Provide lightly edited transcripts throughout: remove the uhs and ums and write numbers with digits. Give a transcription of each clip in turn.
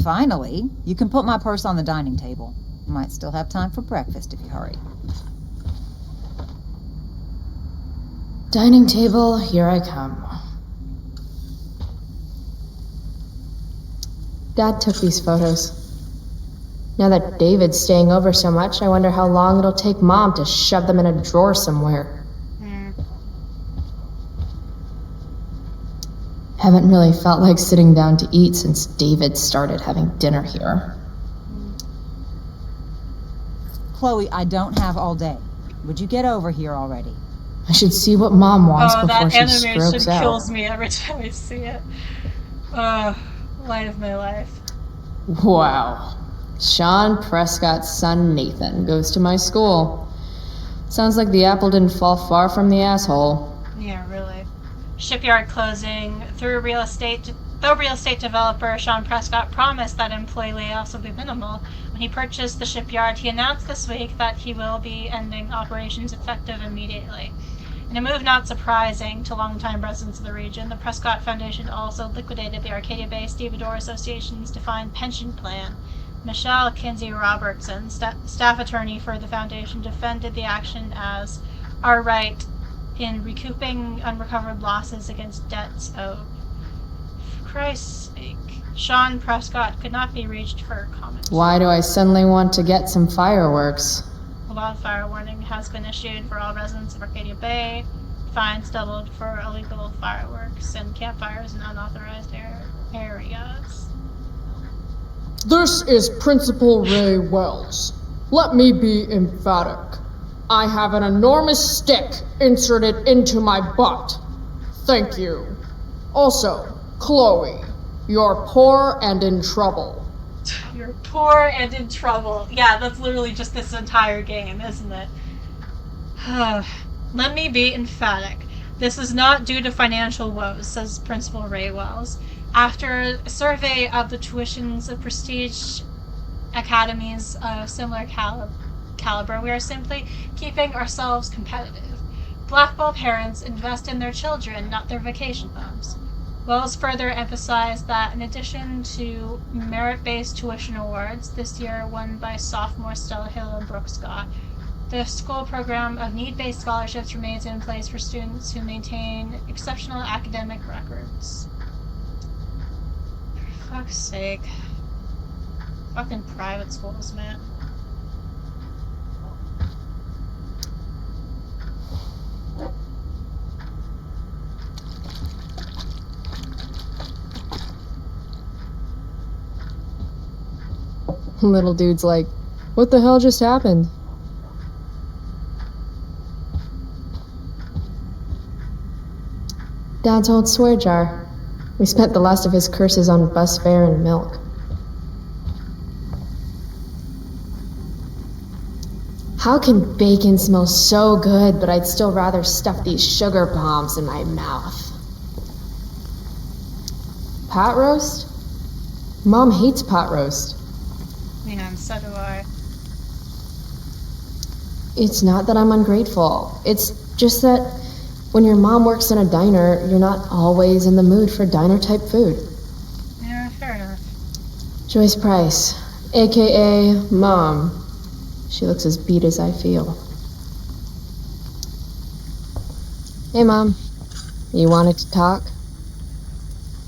Finally, you can put my purse on the dining table. Might still have time for breakfast if you hurry. Dining table, here I come. Dad took these photos. Now that David's staying over so much, I wonder how long it'll take Mom to shove them in a drawer somewhere. Haven't really felt like sitting down to eat since David started having dinner here. Chloe, I don't have all day. Would you get over here already? I should see what Mom wants before she that strokes animation out. kills me every time I see it. Light of my life. Wow. Sean Prescott's son Nathan goes to my school. Sounds like the apple didn't fall far from the asshole. Yeah, really. Shipyard closing. Though real estate developer Sean Prescott promised that employee layoffs would be minimal, when he purchased the shipyard, he announced this week that he will be ending operations effective immediately. In a move not surprising to longtime residents of the region, the Prescott Foundation also liquidated the Arcadia-based Stevedore Association's defined pension plan. Michelle Kinsey Robertson, staff attorney for the foundation, defended the action as our right in recouping unrecovered losses against debts owed. For Christ's sake, Sean Prescott could not be reached for comment. Why do I suddenly want to get some fireworks? A wildfire warning has been issued for all residents of Arcadia Bay. Fines doubled for illegal fireworks and campfires in unauthorized areas. This is Principal Ray Wells. Let me be emphatic. I have an enormous stick inserted into my butt. Thank you. Also, Chloe, you're poor and in trouble. You're poor and in trouble. Yeah, that's literally just this entire game, isn't it? Let me be emphatic. This is not due to financial woes, says Principal Ray Wells. After a survey of the tuitions of prestige academies of similar caliber, we are simply keeping ourselves competitive. Blackwell parents invest in their children, not their vacation homes. Wells further emphasized that in addition to merit-based tuition awards, this year won by sophomore Stella Hill and Brooke Scott, the school program of need-based scholarships remains in place for students who maintain exceptional academic records. For fuck's sake. Fucking private schools, man. Little dude's like, what the hell just happened? Dad's old swear jar. We spent the last of his curses on bus fare and milk. How can bacon smell so good, but I'd still rather stuff these sugar bombs in my mouth? Pot roast? Mom hates pot roast. Man, so do I. It's not that I'm ungrateful. It's just that when your mom works in a diner, you're not always in the mood for diner-type food. Yeah, fair enough. Joyce Price, a.k.a. Mom. She looks as beat as I feel. Hey, Mom. You wanted to talk?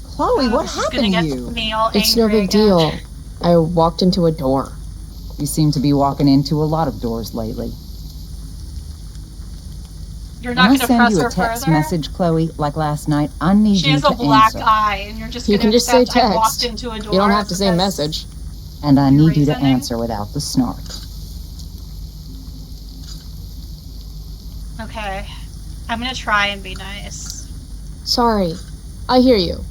Chloe, what happened to you? It's no big deal. I walked into a door. You seem to be walking into a lot of doors lately. You're not going to press her further? When I send you a text message, Chloe, like last night, I need you to answer. She has a black eye, and you're just going to accept say text. I walked into a door. You don't have to say message. And I need you to answer without the snark. Okay. I'm going to try and be nice. Sorry. I hear you.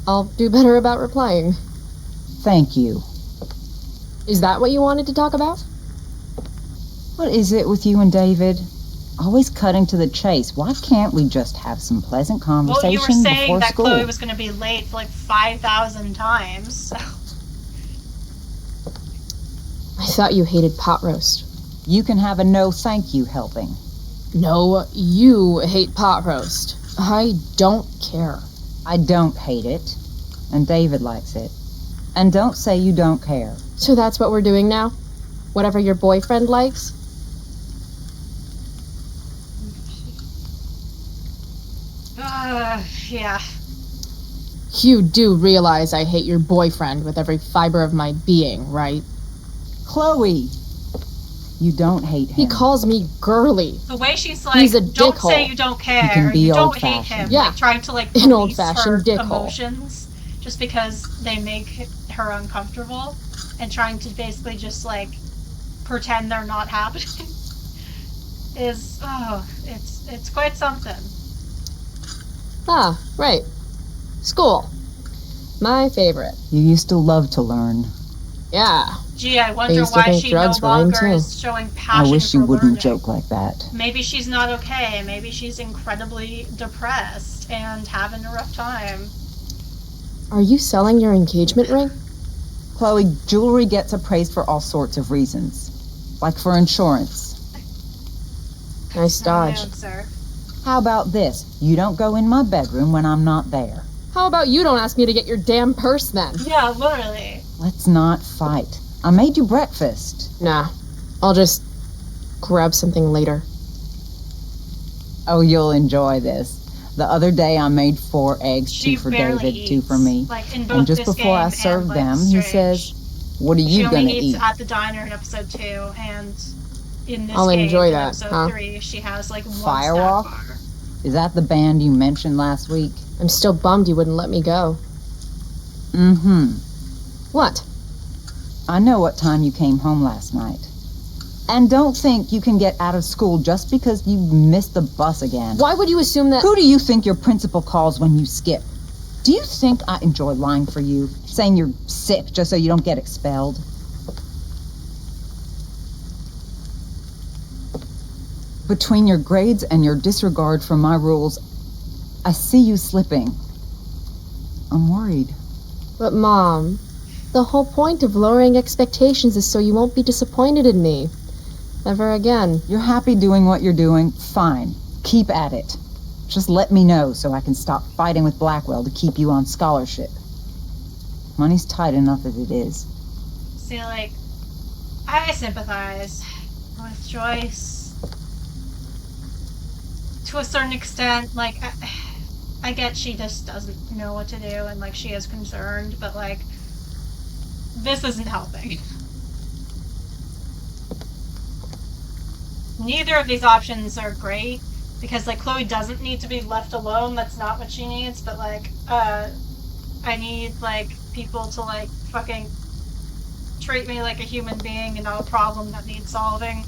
I'll do better about replying. Thank you. Is that what you wanted to talk about? What is it with you and David? Always cutting to the chase. Why can't we just have some pleasant conversation before school? Well, you were saying that Chloe was going to be late for like 5,000 times, so. I thought you hated pot roast. You can have a no thank you helping. No, you hate pot roast. I don't care. I don't hate it, and David likes it. And don't say you don't care. So that's what we're doing now? Whatever your boyfriend likes? Yeah. You do realize I hate your boyfriend with every fiber of my being, right? Chloe! You don't hate him. He calls me girly. The way she's like, He's a don't say dickhole. you don't care, You can be you don't hate old-fashioned. him. Yeah. Like, trying to, like, An release old-fashioned her dickhole. emotions just because they make her uncomfortable, and trying to basically just, like, pretend they're not happening is, it's quite something. Ah, right. School. My favorite. You used to love to learn. Yeah. Gee, I wonder used to why think she no drugs were lame, longer too. is showing passion I wish for you wouldn't learning. joke like that. Maybe she's not okay. Maybe she's incredibly depressed and having a rough time. Are you selling your engagement ring? Chloe, jewelry gets appraised for all sorts of reasons. Like for insurance. Nice dodge. No, sir. How about this? You don't go in my bedroom when I'm not there. How about you don't ask me to get your damn purse then? Yeah, literally. Let's not fight. I made you breakfast. Nah. I'll just grab something later. Oh, you'll enjoy this. The other day I made 4 eggs, She 2 for barely David, eats. 2 for me. Like, in both And just this before I game served and them, Life he is Strange. says, "What are She you only gonna eats eat?" at the diner in episode 2, and in this I'll game, enjoy in that, episode huh? 3, she has like one Firewalk? snack bar. Is that the band you mentioned last week? I'm still bummed you wouldn't let me go. Mm-hmm. What? I know what time you came home last night. And don't think you can get out of school just because you missed the bus again. Why would you assume that? Who do you think your principal calls when you skip? Do you think I enjoy lying for you? Saying you're sick just so you don't get expelled? Between your grades and your disregard for my rules, I see you slipping. I'm worried. But Mom, the whole point of lowering expectations is so you won't be disappointed in me. Ever again. You're happy doing what you're doing? Fine. Keep at it. Just let me know so I can stop fighting with Blackwell to keep you on scholarship. Money's tight enough as it is. See, like, I sympathize with Joyce to a certain extent. Like, I get she just doesn't know what to do, and like she is concerned, but like, this isn't helping. Neither of these options are great, because like Chloe doesn't need to be left alone. That's not what she needs. But like, I need like people to like fucking treat me like a human being and not a problem that needs solving.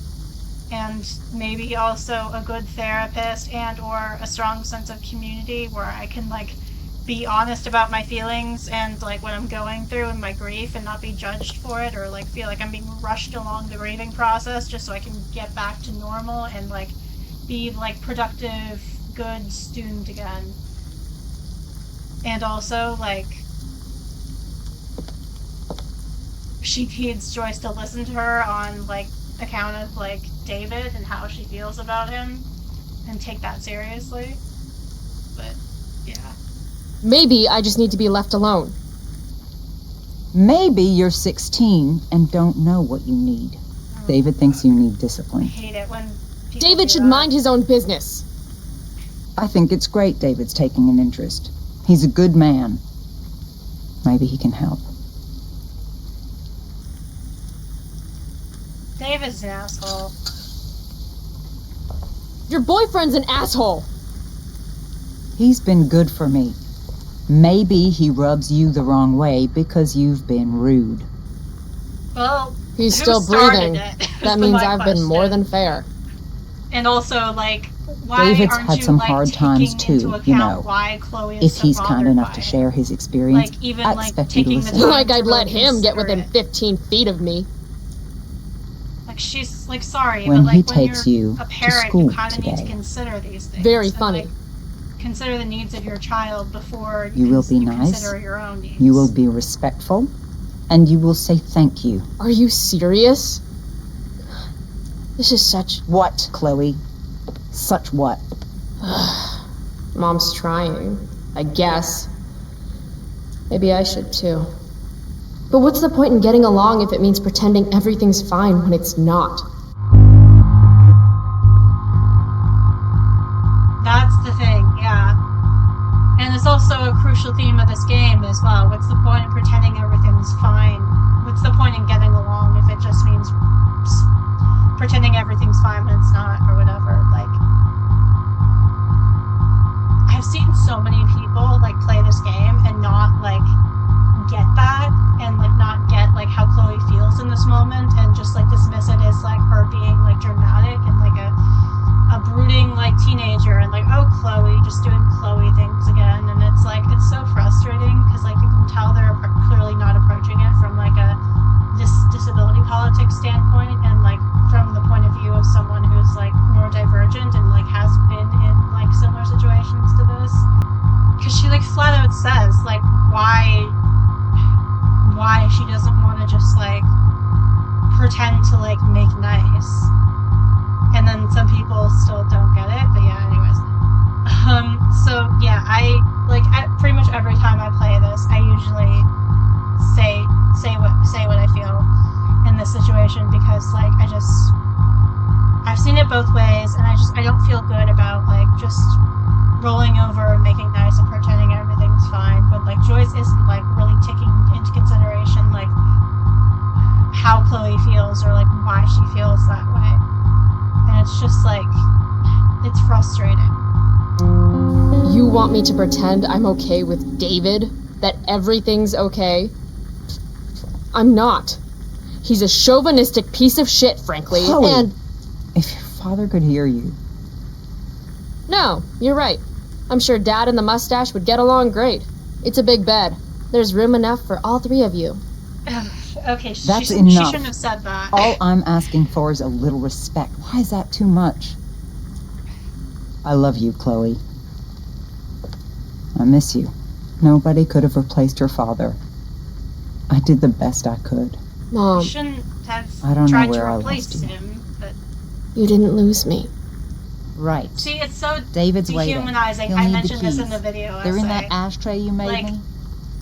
And maybe also a good therapist and or a strong sense of community where I can like be honest about my feelings and like what I'm going through and my grief and not be judged for it, or like feel like I'm being rushed along the grieving process just so I can get back to normal and like be like productive, good student again. And also like she needs Joyce to listen to her on like account of like David and how she feels about him and take that seriously. But yeah. Maybe I just need to be left alone. Maybe you're 16 and don't know what you need. David thinks you need discipline. I hate it when people David do should that. mind his own business. I think it's great David's taking an interest. He's a good man. Maybe he can help. David's an asshole. Your boyfriend's an asshole. He's been good for me. Maybe he rubs you the wrong way because you've been rude. Well, He's who still started breathing. it is That my means I've been more question. than fair. And also, like, why David's aren't had you, some like, hard times taking too, into you account know. why Chloe is If so he's kind bothered enough by to it? share his experience, Like, even, I like, expect you to taking the listen. time Like I'd to let really him get consider within it. 15 feet of me. Like, she's, like, sorry, When but, like, he when takes you're you a to parent, school you kind of need to today. consider these things. Very and, funny. like, consider the needs of your child before You will be nice. consider your own needs. You will be respectful, and you will say thank you. Are you serious? This is such... What, Chloe? Such what? Mom's trying, I guess. Maybe I should too. But what's the point in getting along if it means pretending everything's fine when it's not? That's the thing, yeah. And it's also a crucial theme of this game as well. What's the point in pretending everything's fine? What's the point in getting along if it just means pretending everything's fine when it's not, or whatever? Like, I've seen so many people, like, play this game and not, like, get that, and, like, not get, like, how Chloe feels in this moment, and just, like, dismiss it as, like, her being, like, dramatic and, like, a brooding, like, teenager, and, like, oh, Chloe, just doing Chloe things again, and it's, like, it's so frustrating, because, like, you can tell they're clearly not approaching it from, like, a disability politics standpoint, and, like, from the point of view of someone who's, like, neurodivergent and, like, has been in, like, similar situations to this. Because she, like, flat out says, like, why she doesn't want to just, like, pretend to, like, make nice. And then some people still don't get it, but yeah, anyways. So, yeah, pretty much every time I play this, I usually say what I feel in this situation, because, like, I've seen it both ways, and I don't feel good about, like, just rolling over and making nice and pretending everything's fine, but, like, Joyce isn't, like, really taking into consideration, like, how Chloe feels, or, like, why she feels that way. And it's just, like, it's frustrating. You want me to pretend I'm okay with David? That everything's okay? I'm not. He's a chauvinistic piece of shit, frankly, Chloe, and... if your father could hear you. No, you're right. I'm sure Dad and the mustache would get along great. It's a big bed. There's room enough for all three of you. Okay, That's she enough. shouldn't have said that. All I'm asking for is a little respect. Why is that too much? I love you, Chloe. I miss you. Nobody could have replaced your father. I did the best I could. Mom, You shouldn't have I don't know tried where to I replace lost you. him, but... you didn't lose me. Right. See, it's so David's waiting. dehumanizing. He'll I need mentioned the this keys. in the video They're in essay. that ashtray you made Like, me.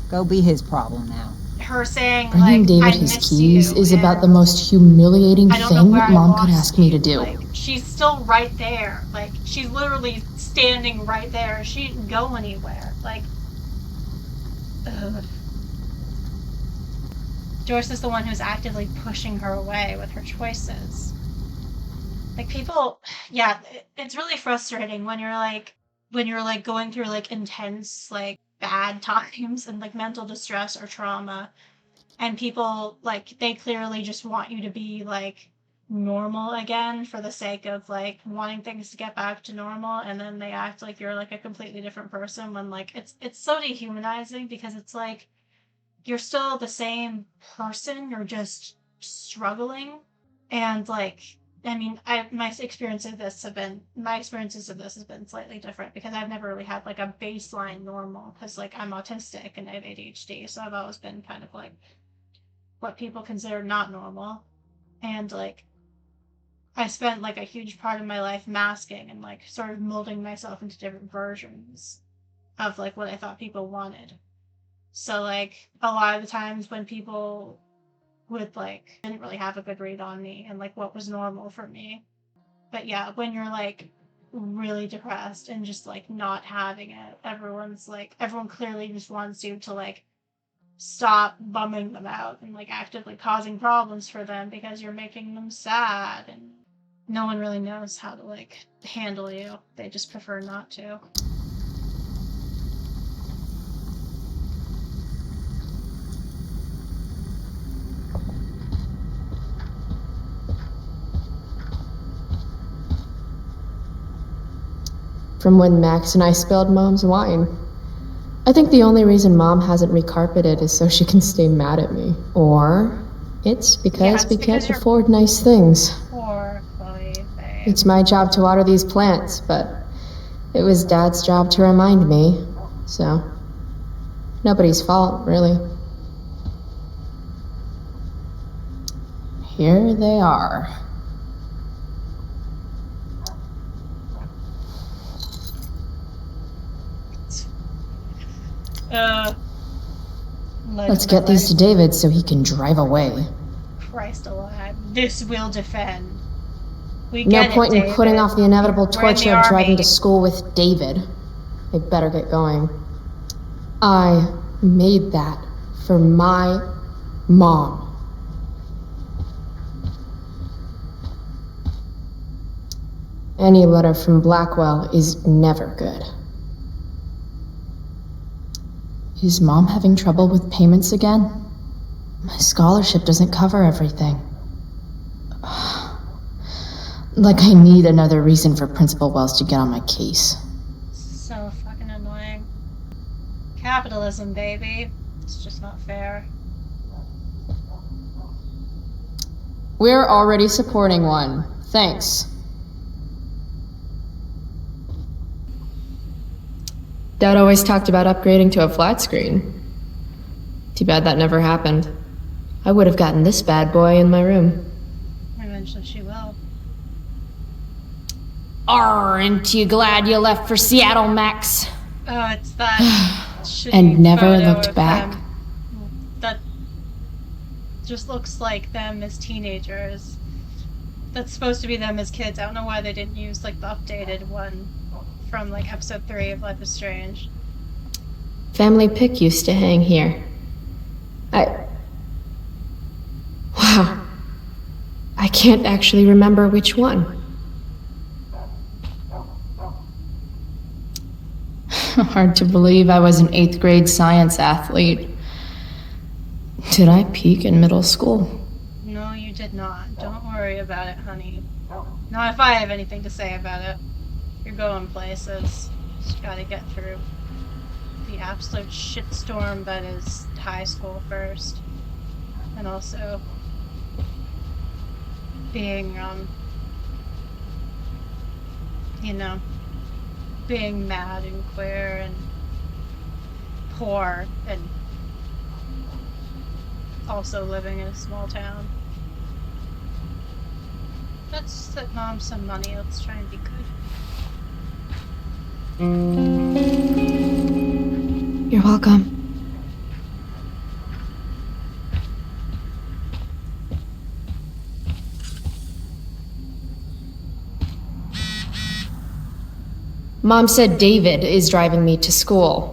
Go be his problem now. Her saying, Bringing like, David I his miss keys you, is and about the most humiliating I don't know thing where I Mom could lost ask me to you. do. Like, she's still right there. Like, she's literally standing right there. She didn't go anywhere. Like, ugh. Joyce is the one who's actively pushing her away with her choices. Like, people, yeah, it's really frustrating when you're going through, like, intense, like, bad times and, like, mental distress or trauma, and people, like, they clearly just want you to be, like, normal again for the sake of, like, wanting things to get back to normal, and then they act like you're, like, a completely different person when, like, it's so dehumanizing, because it's like, you're still the same person, you're just struggling. And, like, I mean, my experiences of this have been slightly different, because I've never really had, like, a baseline normal, because, like, I'm autistic and I have ADHD, so I've always been kind of, like, what people consider not normal. And, like, I spent, like, a huge part of my life masking and, like, sort of molding myself into different versions of, like, what I thought people wanted. So, like, a lot of the times when people would, like, didn't really have a good read on me and, like, what was normal for me. But yeah, when you're, like, really depressed and just, like, not having it, everyone clearly just wants you to, like, stop bumming them out and, like, actively causing problems for them because you're making them sad, and no one really knows how to, like, handle you. They just prefer not to. From when Max and I spilled Mom's wine. I think the only reason Mom hasn't recarpeted is so she can stay mad at me. Or it's because we can't afford nice things. Poor Chloe, babe. It's my job to water these plants, but it was Dad's job to remind me, so nobody's fault, really. Here they are. Let's get these to David so he can drive away. Christ alive. This will defend. We No get point it, in David. putting off the inevitable We're in the torture of driving army. to school with David. I better get going. I made that for my mom. Any letter from Blackwell is never good. Is Mom having trouble with payments again? My scholarship doesn't cover everything. Like I need another reason for Principal Wells to get on my case. So fucking annoying. Capitalism, baby. It's just not fair. We're already supporting one. Thanks. Dad always talked about upgrading to a flat screen. Too bad that never happened. I would have gotten this bad boy in my room. Eventually she will. Aren't you glad you left for Seattle, Max? Oh, it's that shitty And never photo looked of back? them. That just looks like them as teenagers. That's supposed to be them as kids. I don't know why they didn't use like the updated one from like episode 3 of Life is Strange. Family pic used to hang here. Wow. I can't actually remember which one. Hard to believe I was an 8th grade science athlete. Did I peak in middle school? No, you did not. Don't worry about it, honey. Not if I have anything to say about it. You're going places. Just gotta get through the absolute shitstorm that is high school first. And also being, you know, being mad and queer and poor and also living in a small town. Let's set Mom some money. Let's try and be good. You're welcome. Mom said David is driving me to school.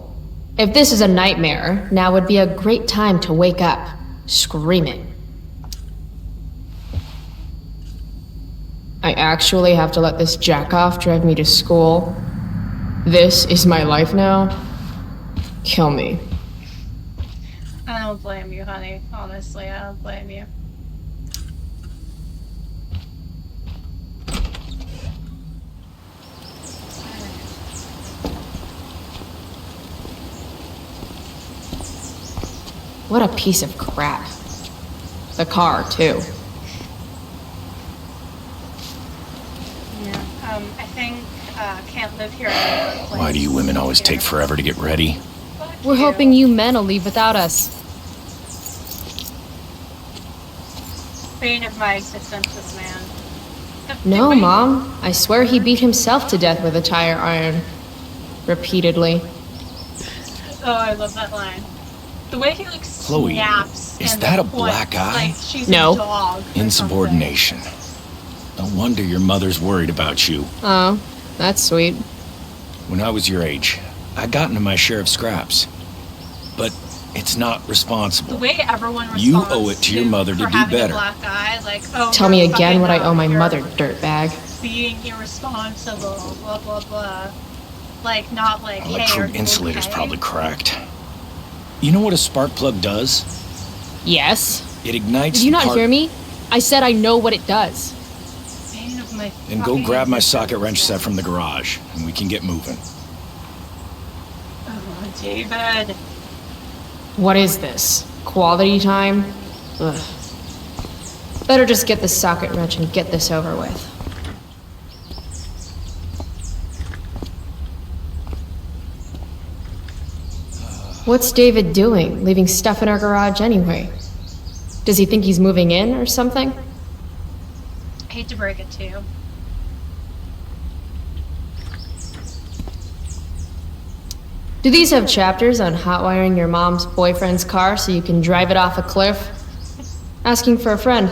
If this is a nightmare, now would be a great time to wake up, screaming. I actually have to let this jackoff drive me to school? This is my life now? Kill me. I don't blame you, honey. Honestly, I don't blame you. What a piece of crap. The car, too. Yeah, I think, can't live here anymore. Why do you women always take forever to get ready? We're hoping you men will leave without us. Bane of my existence, this man. No, Wait. Mom. I swear he beat himself to death with a tire iron. Repeatedly. Oh, I love that line. The way he like Chloe, snaps. is and that a points black eye? Like she's No. a dog. or Insubordination. No wonder your mother's worried about you. Oh, that's sweet. When I was your age, I got into my share of scraps. But it's not something. responsible. The way everyone responds You owe it to your mother to for do having better. A black eye, like, oh, Tell me you're again what I fucking owe my up, you're mother, dirtbag. Being irresponsible, blah blah blah. Like not like hey, are Electrode you insulator's okay? probably cracked. You know what a spark plug does? Yes? It ignites Did you the not part- hear me? I said I know what it does. Bane of my Then go fucking grab my existence, socket wrench set man. from the garage, and we can get moving. Oh, David. What is this? Quality time? Ugh. Better just get the socket wrench and get this over with. What's David doing, leaving stuff in our garage anyway? Does he think he's moving in or something? I hate to break it to you. Do these have chapters on hotwiring your mom's boyfriend's car so you can drive it off a cliff? Asking for a friend.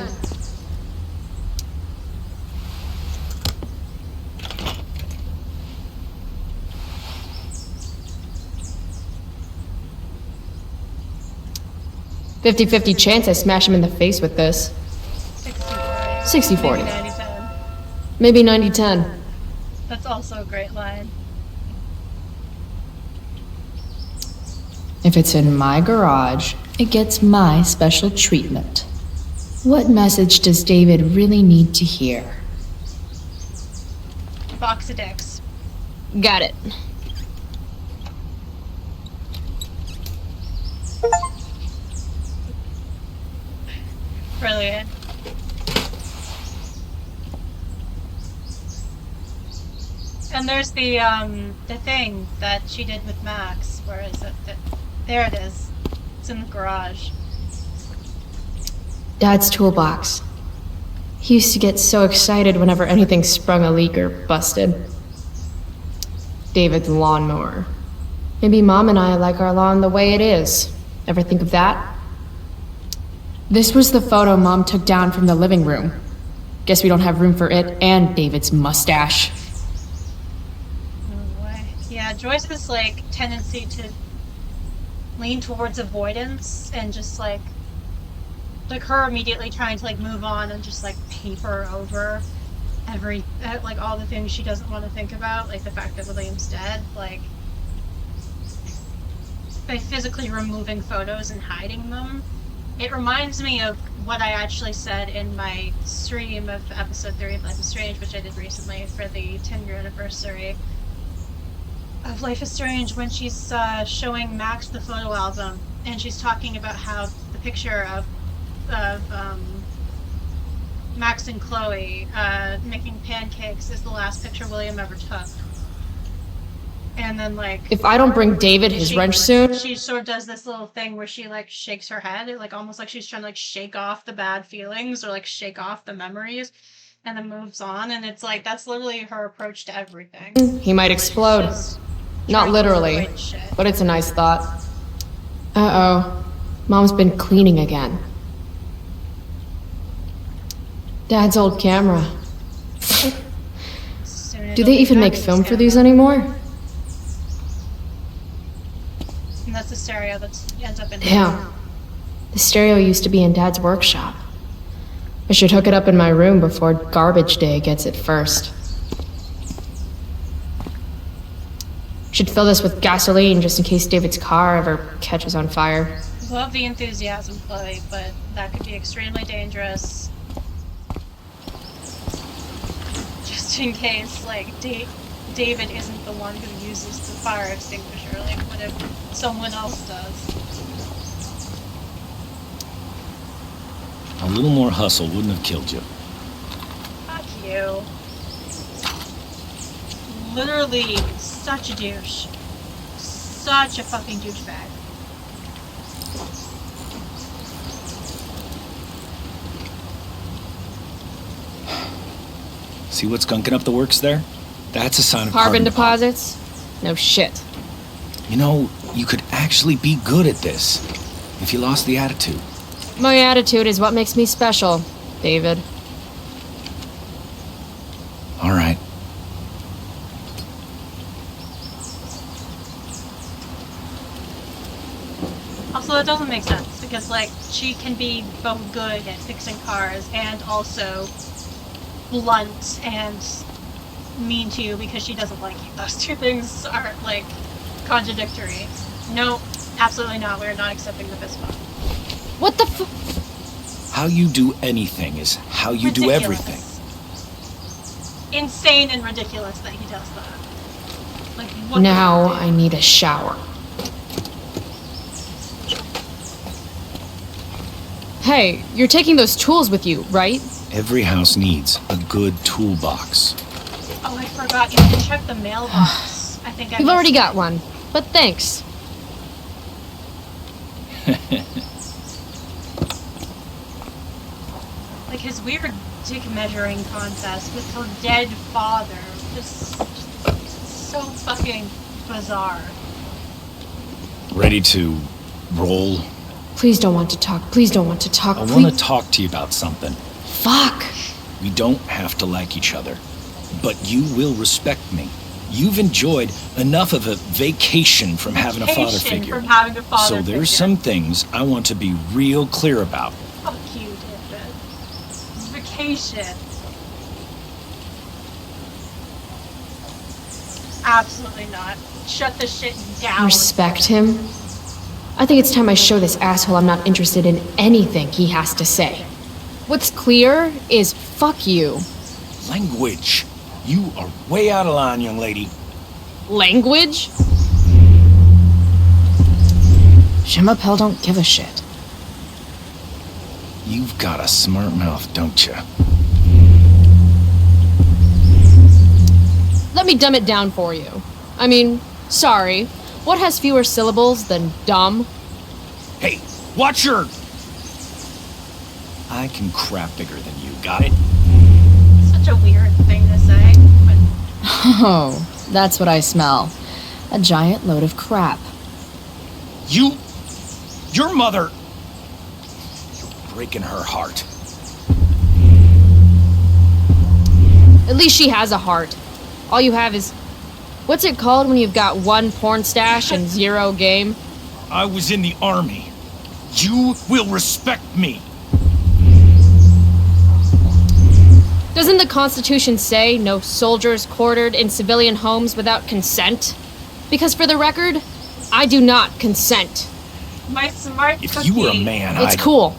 "50-50 chance I smash him in the face with this." 60-40. 90-10. Maybe 90-10. That's also a great line. If it's in my garage, it gets my special treatment. What message does David really need to hear? Box of dicks. Got it. Brilliant. And there's the thing that she did with Max. Where is it? There it is. It's in the garage. Dad's toolbox. He used to get so excited whenever anything sprung a leak or busted. David's lawnmower. Maybe Mom and I like our lawn the way it is. Ever think of that? This was the photo Mom took down from the living room. Guess we don't have room for it and David's mustache. Oh boy. Yeah, Joyce's like tendency to lean towards avoidance and just like her immediately trying to like move on and just like paper over like all the things she doesn't want to think about, like the fact that William's dead, like by physically removing photos and hiding them. It reminds me of what I actually said in my stream of episode 3 of Life is Strange, which I did recently for the 10-year anniversary of Life is Strange, when she's showing Max the photo album, and she's talking about how the picture of Max and Chloe making pancakes is the last picture William ever took. And then, like, If I don't bring David his wrench soon... She sort of does this little thing where she, like, shakes her head, like, almost like she's trying to, like, shake off the bad feelings or, like, shake off the memories, and then moves on, and it's like, that's literally her approach to everything. He might explode. Just Not trying to literally, avoid shit. but it's a nice thought. Uh-oh. Mom's been cleaning again. Dad's old camera. Soon Do it'll they be even make Max's film for camera. these anymore? And that's the stereo that ends up in Damn. The stereo used to be in Dad's workshop. I should hook it up in my room before garbage day gets it first. Should fill this with gasoline just in case David's car ever catches on fire. Love the enthusiasm, Chloe, but that could be extremely dangerous. Just in case, like, David isn't the one who uses the fire extinguisher. Like, what if someone else does? A little more hustle wouldn't have killed you. Fuck you. Literally, such a douche. Such a fucking douchebag. See what's gunking up the works there? That's a sign of Carbon deposit. deposits? No shit. You know, you could actually be good at this if you lost the attitude. My attitude is what makes me special, David. All right. Also, that doesn't make sense, because, like, she can be both good at fixing cars and also blunt and mean to you because she doesn't like you. Those two things are, like, contradictory. No, absolutely not. We're not accepting the fist bump. What the f- How you do anything is how you do Ridiculous. everything. Insane and ridiculous that he does that. Like, what Now the- I need a shower. Hey, you're taking those tools with you, right? Every house needs a good toolbox. Oh, I forgot. You can check the mailbox. I think I We've already missed got one, but thanks. like his weird dick measuring contest with her dead father. Just so fucking bizarre. Ready to roll? Please don't want to talk. Please don't want to talk. I want to talk to you about something. Fuck. We don't have to like each other, but you will respect me. You've enjoyed enough of a vacation from having a father figure. So there's some things I want to be real clear about. Fuck you, David. Vacation. Absolutely not. Shut the shit down. Respect him? I think it's time I show this asshole I'm not interested in anything he has to say. What's clear is fuck you. Language. You are way out of line, young lady. Language? Shimapel don't give a shit. You've got a smart mouth, don't you? Let me dumb it down for you. I mean, sorry. What has fewer syllables than dumb? Hey, watch your... I can crap bigger than you, got it? Such a weird thing to say. But... Oh, that's what I smell. A giant load of crap. Your mother... You're breaking her heart. At least she has a heart. All you have is... What's it called when you've got one porn stash and zero game? I was in the army. You will respect me. Doesn't the Constitution say no soldiers quartered in civilian homes without consent? Because for the record, I do not consent. My smart If cookie. you were a man, It's cool.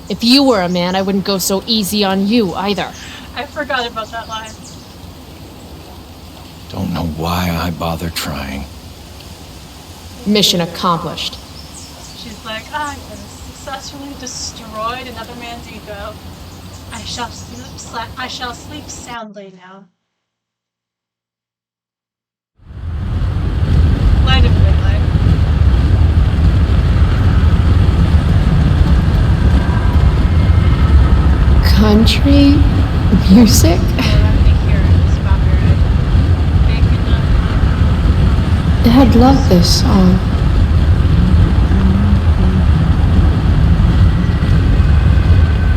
If you were a man, I wouldn't go so easy on you either. I forgot about that line. Don't know why I bother trying. Mission accomplished. She's like, I have successfully destroyed another man's ego. I shall sleep soundly now. Light of midnight. Country music? Dad loved this song.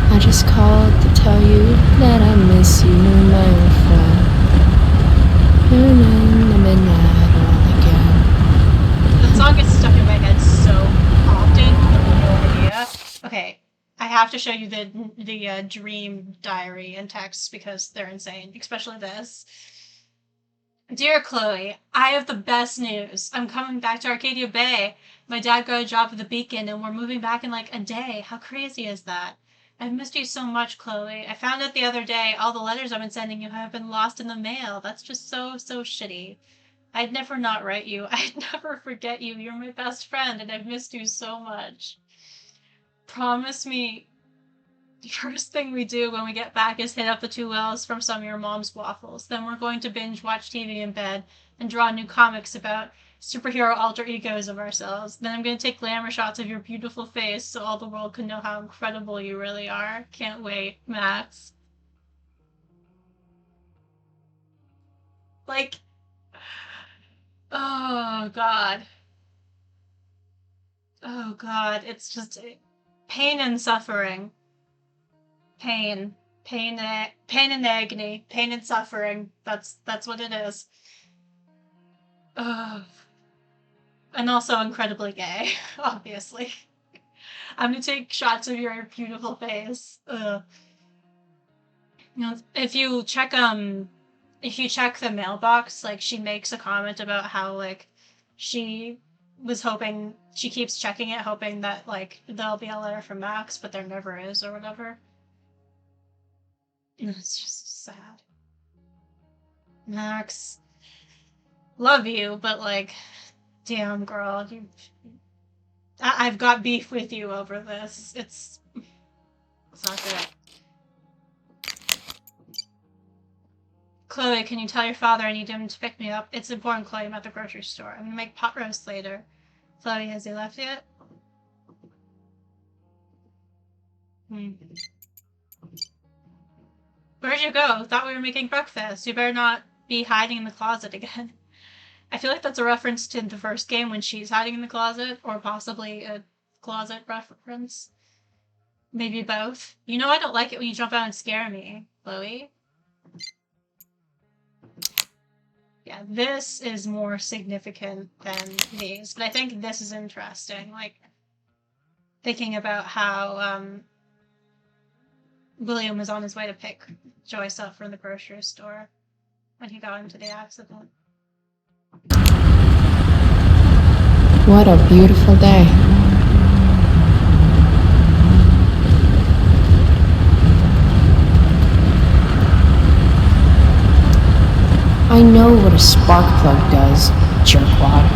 I just called to tell you that I miss you, my old friend. Burning the midnight oil again. The song gets stuck in my head so often, you have no idea. Okay, I have to show you the dream diary and texts because they're insane, especially this. Dear Chloe, I have the best news. I'm coming back to Arcadia Bay. My dad got a job at the Beacon and we're moving back in like a day. How crazy is that? I've missed you so much, Chloe. I found out the other day all the letters I've been sending you have been lost in the mail. That's just so shitty. I'd never not write you. I'd never forget you. You're my best friend and I've missed you so much. Promise me the first thing we do when we get back is hit up the 2 wells from some of your mom's waffles. Then we're going to binge watch TV in bed and draw new comics about superhero alter egos of ourselves. Then I'm going to take glamour shots of your beautiful face so all the world can know how incredible you really are. Can't wait, Max. Like, oh God. Oh God, it's just pain and suffering. Pain and agony, pain and suffering. That's what it is. Ugh. And also incredibly gay, obviously. I'm gonna take shots of your beautiful face. Ugh. You know, if you check the mailbox, like she makes a comment about how like she keeps checking it, hoping that like there'll be a letter from Max, but there never is or whatever. It's just sad. Max, love you, but like, damn girl, I've got beef with you over this. It's not good. Chloe, can you tell your father I need him to pick me up? It's important, Chloe. I'm at the grocery store. I'm gonna make pot roast later. Chloe, has he left yet? Where'd you go? Thought we were making breakfast. You better not be hiding in the closet again. I feel like that's a reference to the first game when she's hiding in the closet, or possibly a closet reference. Maybe both. You know I don't like it when you jump out and scare me, Chloe. Yeah, this is more significant than these, but I think this is interesting. Like, thinking about how William was on his way to pick Joyce up from the grocery store when he got into the accident. What a beautiful day. I know what a spark plug does, jerkwad.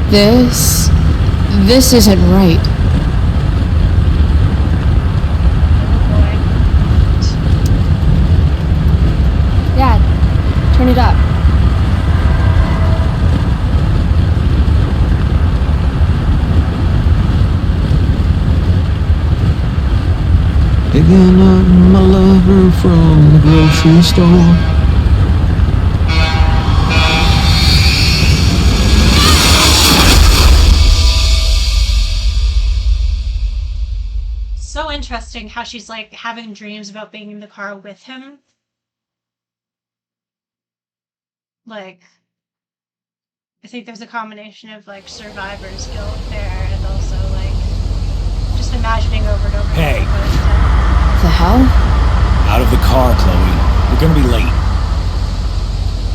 This isn't right. Dad, turn it up. Picking up my lover from the grocery store. So interesting how she's like having dreams about being in the car with him. Like, I think there's a combination of like survivor's guilt there and also like just imagining over and over Hey. The hell? Out of the car, Chloe. We're gonna be late.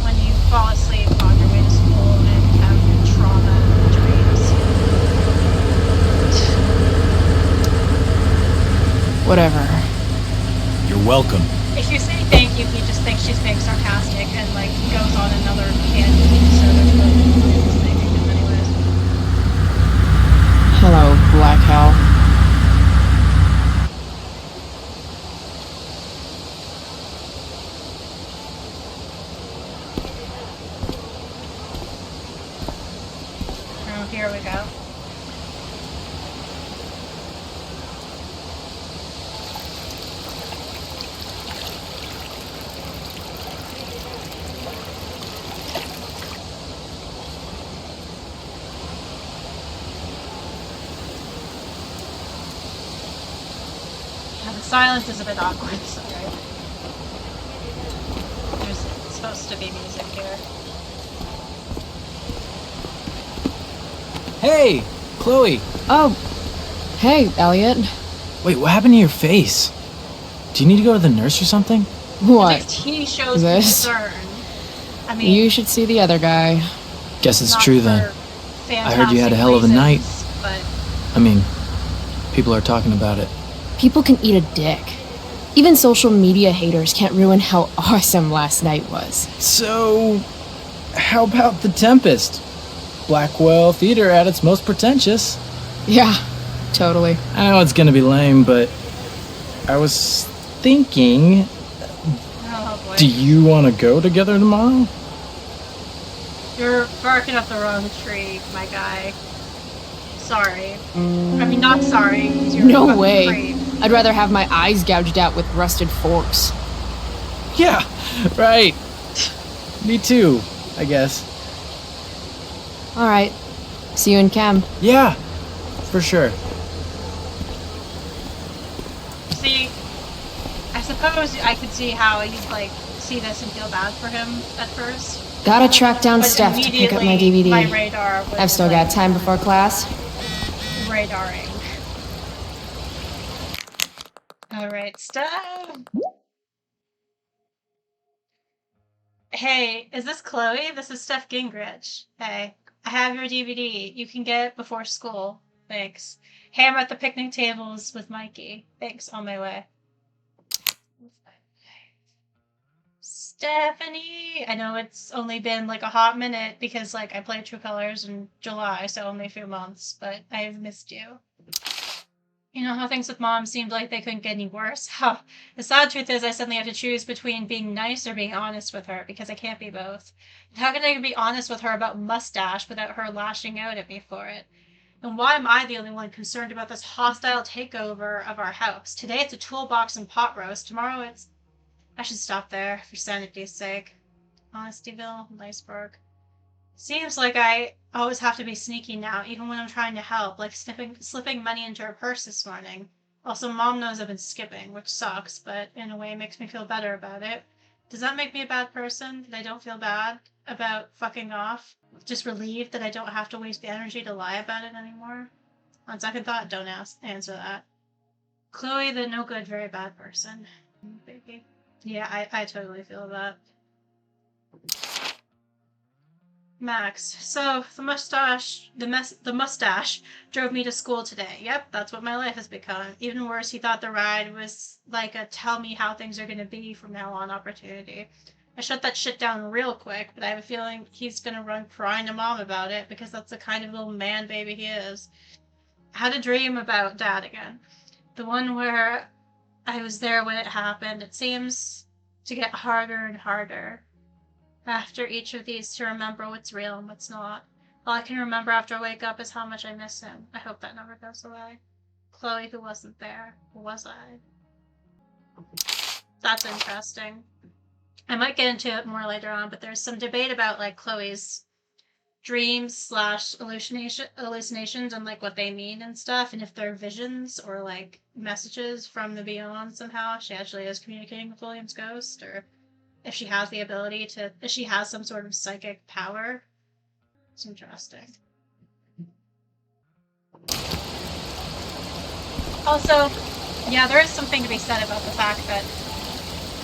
when you fall asleep on your way to school and have trauma dreams. Whatever. You're welcome. If you say thank you, he just thinks she's being sarcastic and like goes on another tangent. So there's no point in thanking him anyways. Hello, Black Hell. Oh, here we go. Yeah, the silence is a bit awkward, sorry. There's supposed to be music here. Hey, Chloe. Oh, hey, Elliot. Wait, what happened to your face? Do you need to go to the nurse or something? At What? least he shows This? concern. I mean, You should see the other guy. Guess it's not true for then. I heard you had a hell of a night. reasons, But I mean, people are talking about it. People can eat a dick. Even social media haters can't ruin how awesome last night was. So, how about The Tempest? Blackwell theater at its most pretentious. Yeah, totally. I know it's gonna be lame, but I was thinking, oh boy, do you want to go together tomorrow? you're barking up the wrong tree, my guy. Sorry. I mean, not sorry. 'Cause you're a No fucking way. creep. I'd rather have my eyes gouged out with rusted forks. Yeah, right. Me too, I guess. All right. See you in chem. Yeah, for sure. See, I suppose I could see how you'd like see this and feel bad for him at first. Gotta track down But Steph to pick up my immediately, DVD. My radar was I've still like, got time before class. radaring. Alright, Steph. Hey, is this Chloe? This is Steph Gingrich. Hey, I have your DVD. You can get it before school. Thanks. Hey, I'm at the picnic tables with Mikey. Thanks, on my way. Stephanie! I know it's only been like a hot minute because like I played True Colors in July, so only a few months, but I've missed you. You know how things with Mom seemed like they couldn't get any worse? Huh. The sad truth is I suddenly have to choose between being nice or being honest with her, because I can't be both. And how can I be honest with her about Mustache without her lashing out at me for it? And why am I the only one concerned about this hostile takeover of our house? Today it's a toolbox and pot roast, tomorrow it's... I should stop there, for sanity's sake. Honestyville, Niceburg. Seems like I always have to be sneaky now, even when I'm trying to help, like slipping money into her purse this morning. Also, Mom knows I've been skipping, which sucks, but in a way makes me feel better about it. Does that make me a bad person, that I don't feel bad about fucking off? Just relieved that I don't have to waste the energy to lie about it anymore? On second thought, don't answer that. Chloe, the no good, very bad person. Baby. Yeah, I totally feel that. Max. So, the mustache drove me to school today. Yep, that's what my life has become. Even worse, he thought the ride was like a tell me how things are gonna be from now on opportunity. I shut that shit down real quick, but I have a feeling he's gonna run crying to Mom about it, because that's the kind of little man baby he is. I had a dream about Dad again. The one where I was there when it happened. It seems to get harder and harder after each of these to remember what's real and what's not. All I can remember after I wake up is how much I miss him. I hope that never goes away. Chloe, who wasn't there, was I? That's interesting. I might get into it more later on, but there's some debate about like Chloe's dreams / hallucinations and like what they mean and stuff, and if they're visions or like messages from the beyond somehow. She actually is communicating with William's ghost, or if she has the ability to, if she has some sort of psychic power. It's interesting. Also, yeah, there is something to be said about the fact that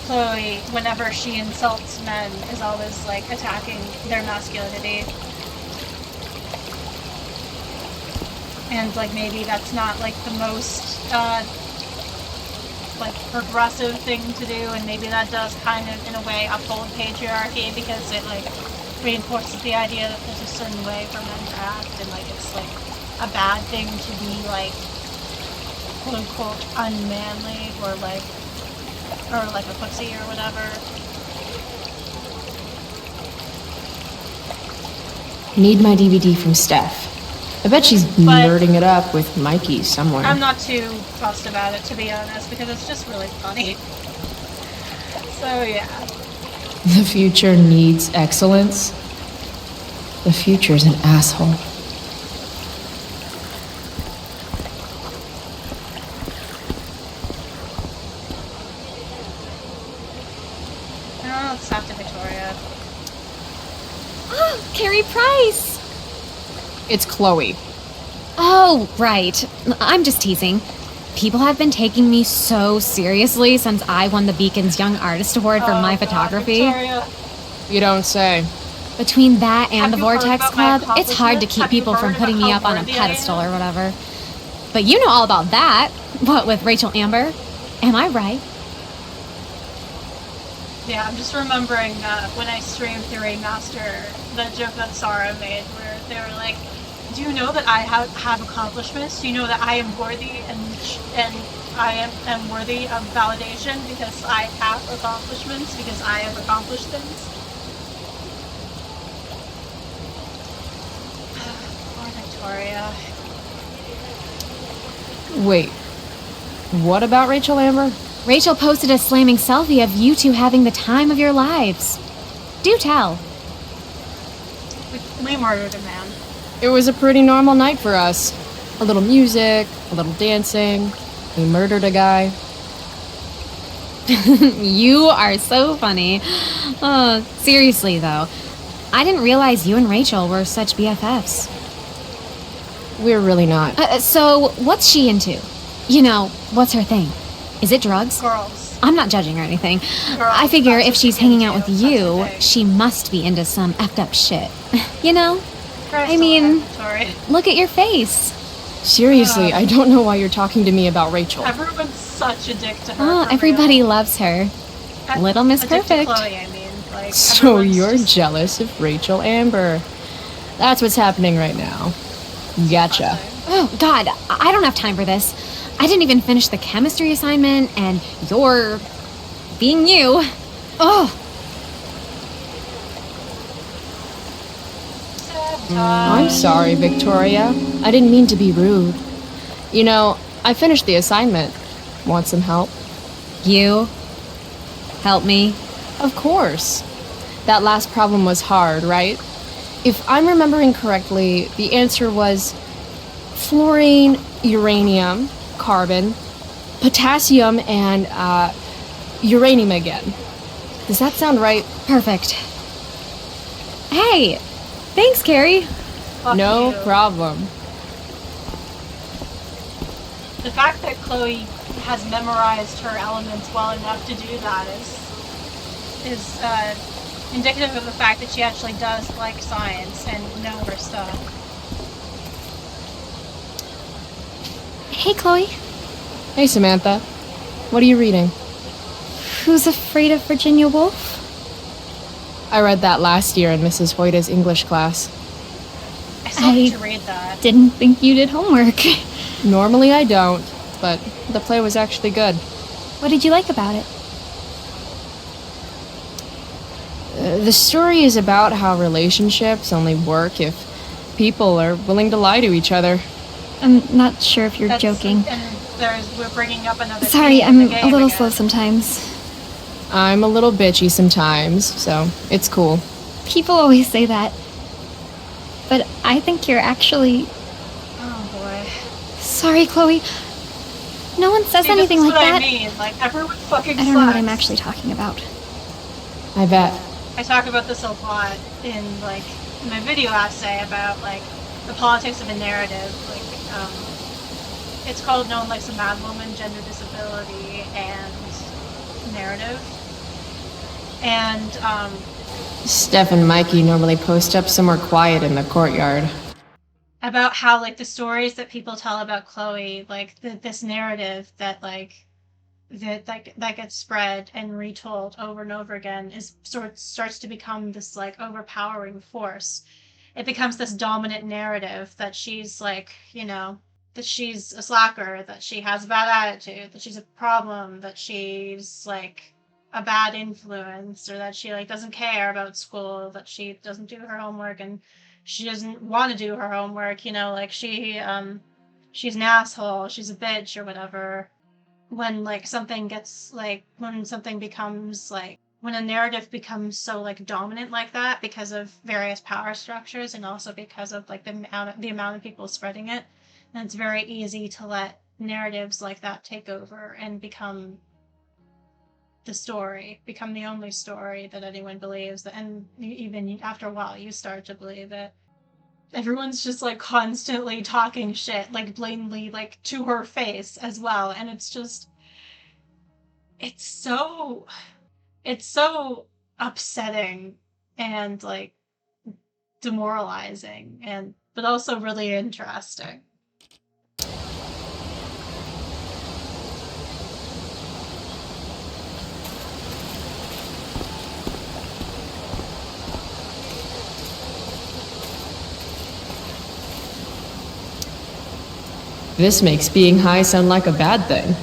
Chloe, whenever she insults men, is always like attacking their masculinity. And like maybe that's not like the most like progressive thing to do, and maybe that does kind of in a way uphold patriarchy, because it like reinforces the idea that there's a certain way for men to act, and like it's like a bad thing to be like quote unquote unmanly or like a pussy or whatever. Need my DVD from Steph. I bet she's nerding it up with Mikey somewhere. I'm not too fussed about it, to be honest, because it's just really funny. So, yeah. The future needs excellence. The future's an asshole. Oh, it's after Victoria. Oh, Carrie Price! It's Chloe. Oh, right. I'm just teasing. People have been taking me so seriously since I won the Beacon's Young Artist Award for my photography. Victoria. You don't say. Between that and the Have you heard Vortex about my Club, it's hard to keep accomplishments? people Have you from heard putting about me how up on a worthy I pedestal am? or whatever. But you know all about that. What with Rachel Amber? Am I right? Yeah, I'm just remembering when I streamed the Remaster, that joke that Sarah made, where they were like, do you know that I have accomplishments? Do you know that I am worthy and I am worthy of validation because I have accomplishments, because I have accomplished things? Poor Victoria. Wait. What about Rachel Amber? Rachel posted a slamming selfie of you two having the time of your lives. Do tell. We murdered a man. It was a pretty normal night for us. A little music, a little dancing. We murdered a guy. You are so funny. Seriously, though. I didn't realize you and Rachel were such BFFs. We're really not. So, what's she into? You know, what's her thing? Is it drugs? Girls. I'm not judging or anything. Girls, I figure that's if what she's she's hanging out into. with That's you, her thing. she must be into some effed up shit. You know? Christ mean- alive, Victoria. Look at your face. Seriously, I don't know why you're talking to me about Rachel. Everyone's such a dick to her. Oh, for everybody real. loves her. A- Little Miss a dick to Perfect. Chloe, I mean. Like, So everyone's you're just jealous of Rachel Amber. That's what's happening right now. Gotcha. Oh, God, I don't have time for this. I didn't even finish the chemistry assignment, and you're being you. Oh, I'm sorry, Victoria. I didn't mean to be rude. You know, I finished the assignment. Want some help? you help me? Of course. That last problem was hard, right? If I'm remembering correctly, the answer was fluorine, uranium, carbon, potassium, and uranium again. Does that sound right? Perfect. Hey, thanks, Carrie. No problem. The fact that Chloe has memorized her elements well enough to do that is indicative of the fact that she actually does like science and know her stuff. Hey, Chloe. Hey, Samantha. What are you reading? Who's Afraid of Virginia Woolf? I read that last year in Mrs. Hoyta's English class. I still need to read that. Didn't think you did homework. Normally I don't, but the play was actually good. What did you like about it? The story is about how relationships only work if people are willing to lie to each other. I'm not sure if you're joking. And we're bringing up another. Sorry, I'm a little slow sometimes. I'm a little bitchy sometimes, so it's cool. People always say that. But I think you're actually... Oh, boy. Sorry, Chloe. No one says anything like that. I mean. Like, everyone fucking I don't know what I'm actually talking about. I bet. I talk about this a lot in, like, my video essay about, like, the politics of a narrative. Like, it's called No One Likes a Mad Woman, Gender Disability, and Narrative. And, Steph and Mikey normally post up somewhere quiet in the courtyard. About how, like, the stories that people tell about Chloe, like, this narrative that, like, that gets spread and retold over and over again starts to become this, like, overpowering force. It becomes this dominant narrative that she's, like, you know, that she's a slacker, that she has a bad attitude, that she's a problem, that she's, like, a bad influence, or that she, like, doesn't care about school, that she doesn't do her homework, and she doesn't want to do her homework, you know, like, she's an asshole, she's a bitch, or whatever. When, like, something gets, like, when something becomes, like, when a narrative becomes so, like, dominant like that because of various power structures and also because of, like, the amount of people spreading it, then it's very easy to let narratives like that take over and become the story, become the only story that anyone believes. And even after a while, you start to believe it. Everyone's just, like, constantly talking shit, like, blatantly, like, to her face as well. And it's just, it's so upsetting and, like, demoralizing, but also really interesting. This makes being high sound like a bad thing.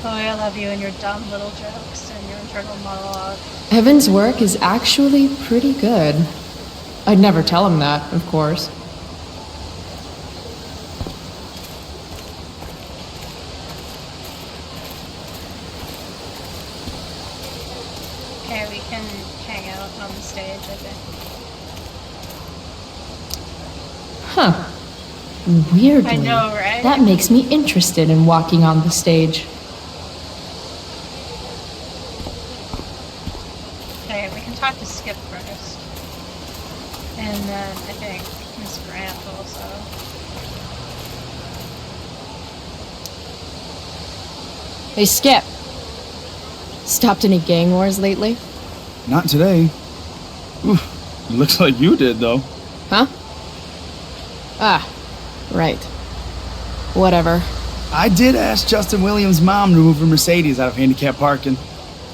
Oh, I love you and your dumb little jokes and your internal monologue. Evan's work is actually pretty good. I'd never tell him that, of course. Okay, we can hang out on the stage, I think. Huh. Weirdly, I know, right? that makes me interested in walking on the stage. Okay, we can talk to Skip first. And then I think Miss Grant also. Hey, Skip. Stopped any gang wars lately? Not today. Ooh, looks like you did, though. Huh? Ah, right. Whatever. I did ask Justin Williams' mom to move her Mercedes out of handicap parking.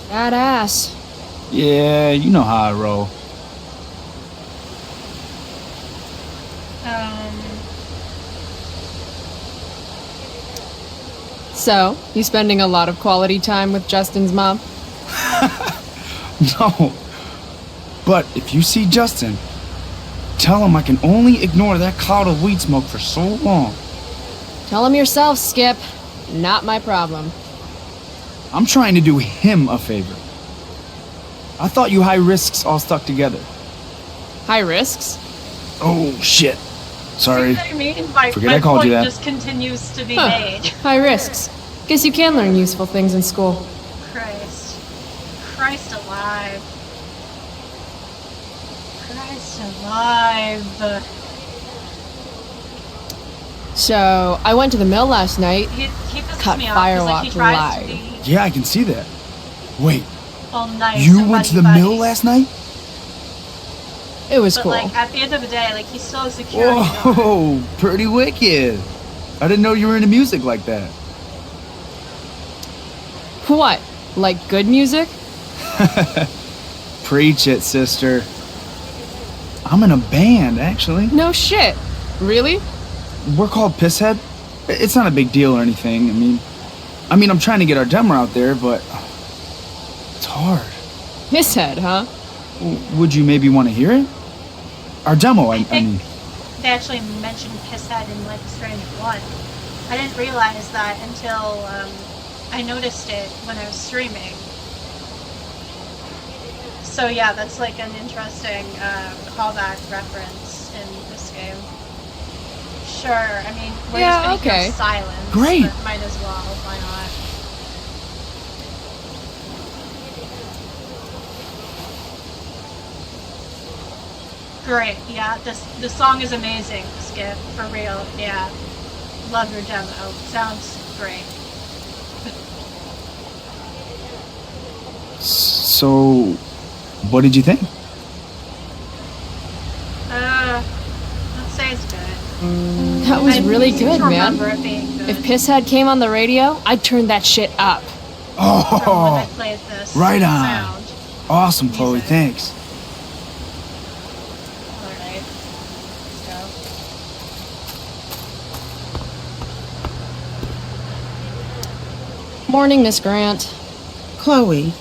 Badass. Yeah, you know how I roll. So, you spending a lot of quality time with Justin's mom? No. But if you see Justin, tell him I can only ignore that cloud of weed smoke for so long. Tell him yourself, Skip. Not my problem. I'm trying to do him a favor. I thought you high risks all stuck together. High risks? Oh, shit. Sorry. See what I mean? My called you point that. just continues to be made. High risks. Guess you can learn useful things in school. Christ alive. Christ alive. So, I went to the mill last night. He pisses Cut me off 'cause, Firewalk he tries to live. be Yeah, I can see that. Wait, all nice you and went to the buddy-buddy. mill last night? It was But cool. like at the end of the day, like he's still a security guard. Whoa, pretty wicked. I didn't know you were into music like that. What? Like good music? Preach it, sister. I'm in a band, actually. No shit. Really? We're called Pisshead. It's not a big deal or anything. I mean, I'm trying to get our demo out there, but it's hard. Pisshead, huh? Would you maybe want to hear it? Our demo, I think mean. they actually mentioned Pisshead in Life is Strange 1. I didn't realize that until I noticed it when I was streaming. So yeah, that's like an interesting callback reference in this game. Sure, I mean, we're just gonna hear silence. Great. But might as well, why not? Great, yeah, the song is amazing, Skip, for real, yeah. Love your demo, sounds great. So, what did you think? Let's say it's good. That was I really seem good, to man. remember it being good. If Pisshead came on the radio, I'd turn that shit up. From when I Oh, played this right on. sound. Awesome, Chloe, thanks. Alright, let's go. Morning, Miss Grant. Chloe,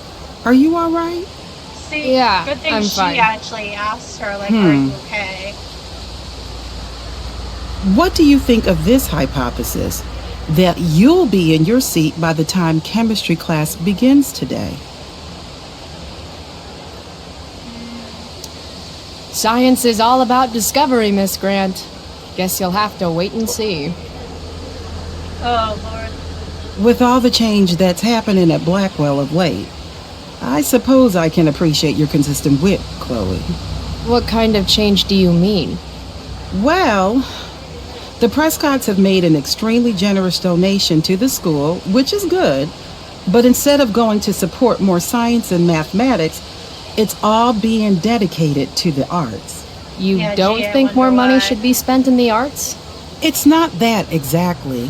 are you all right? See, Yeah, good thing I'm she fine. actually asked her, like, are you okay? What do you think of this hypothesis? That you'll be in your seat by the time chemistry class begins today. Science is all about discovery, Miss Grant. Guess you'll have to wait and see. Oh, Lord. With all the change that's happening at Blackwell of late, I suppose I can appreciate your consistent wit, Chloe. What kind of change do you mean? Well, the Prescotts have made an extremely generous donation to the school, which is good, but instead of going to support more science and mathematics, it's all being dedicated to the arts. You Yeah, don't gee, I think more wonder money why. should be spent in the arts? It's not that exactly.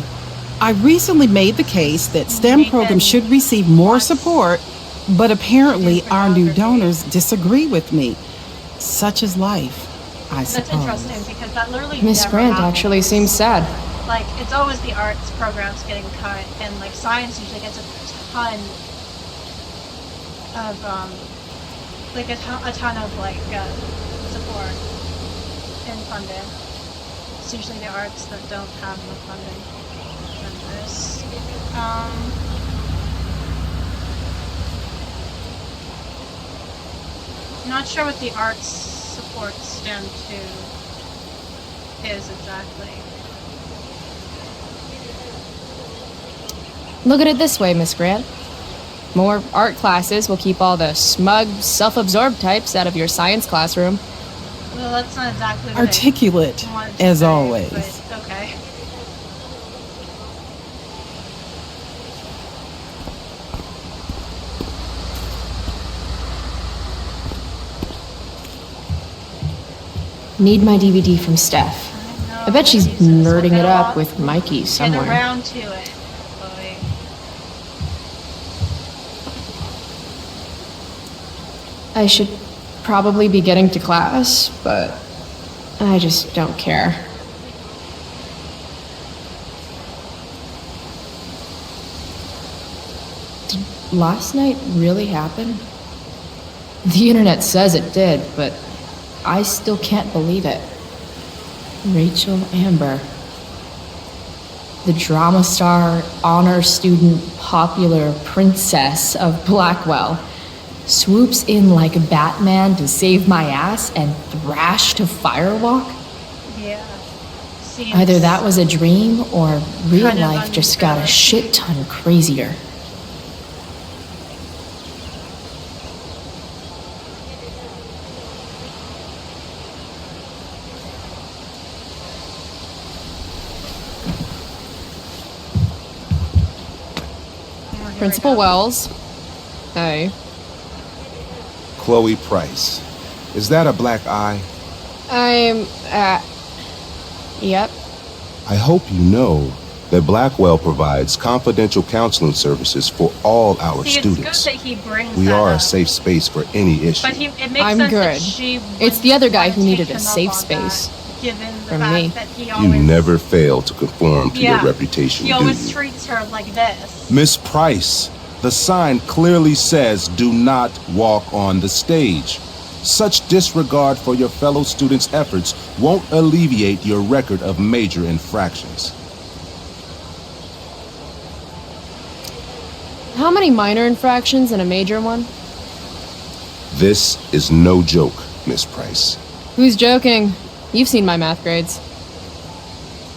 I recently made the case that STEM programs should receive more support, but apparently our new donors disagree with me. Such is life, I That's suppose. interesting, because that literally Miss never Grant happens. actually seems sad. Like, it's always the arts programs getting cut, and, like, science usually gets a ton of, like, a ton of, like, support and funding. It's usually the arts that don't have the funding. And this, I'm not sure what the arts support STEM to is exactly. Look at it this way, Miss Grant. More art classes will keep all the smug, self-absorbed types out of your science classroom. Well, that's not exactly what Articulate, I wanted to as say, always. But okay. Need my DVD from Steph. I bet she's Jesus, nerding we'll it get up along- with Mikey Get somewhere. around to it, Chloe. I should probably be getting to class, but I just don't care. Did last night really happen? The internet says it did, but I still can't believe it. Rachel Amber. the drama star, honor student, popular princess of Blackwell, swoops in like Batman to save my ass and thrash to firewalk? Yeah. Seems Either that was a dream or real kind of life just got a shit ton crazier. Principal Wells. Hey. Chloe Price. Is that a black eye? Yep. I hope you know that Blackwell provides confidential counseling services for all our students. It's good that he brings We that are up. a safe space for any issue. But it makes I'm sense good. that she It's the other guy would who needed take a him up safe on space. that, given the From fact me. that he You always, never fail to conform to Yeah. your reputation, he do always you? treats her like this. Miss Price, the sign clearly says do not walk on the stage. Such disregard for your fellow students' efforts won't alleviate your record of major infractions. How many minor infractions and a major one? This is no joke, Miss Price. Who's joking? You've seen my math grades.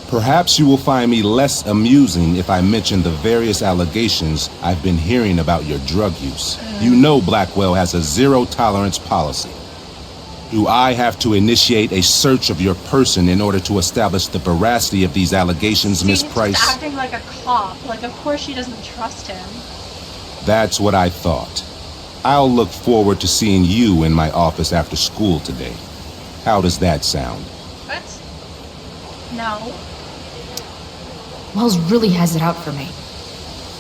Perhaps you will find me less amusing if I mention the various allegations I've been hearing about your drug use. You know Blackwell has a zero-tolerance policy. Do I have to initiate a search of your person in order to establish the veracity of these allegations, Miss He's Price? just acting like a cop. Like, of course she doesn't trust him. That's what I thought. I'll look forward to seeing you in my office after school today. How does that sound? What? No. Wells really has it out for me.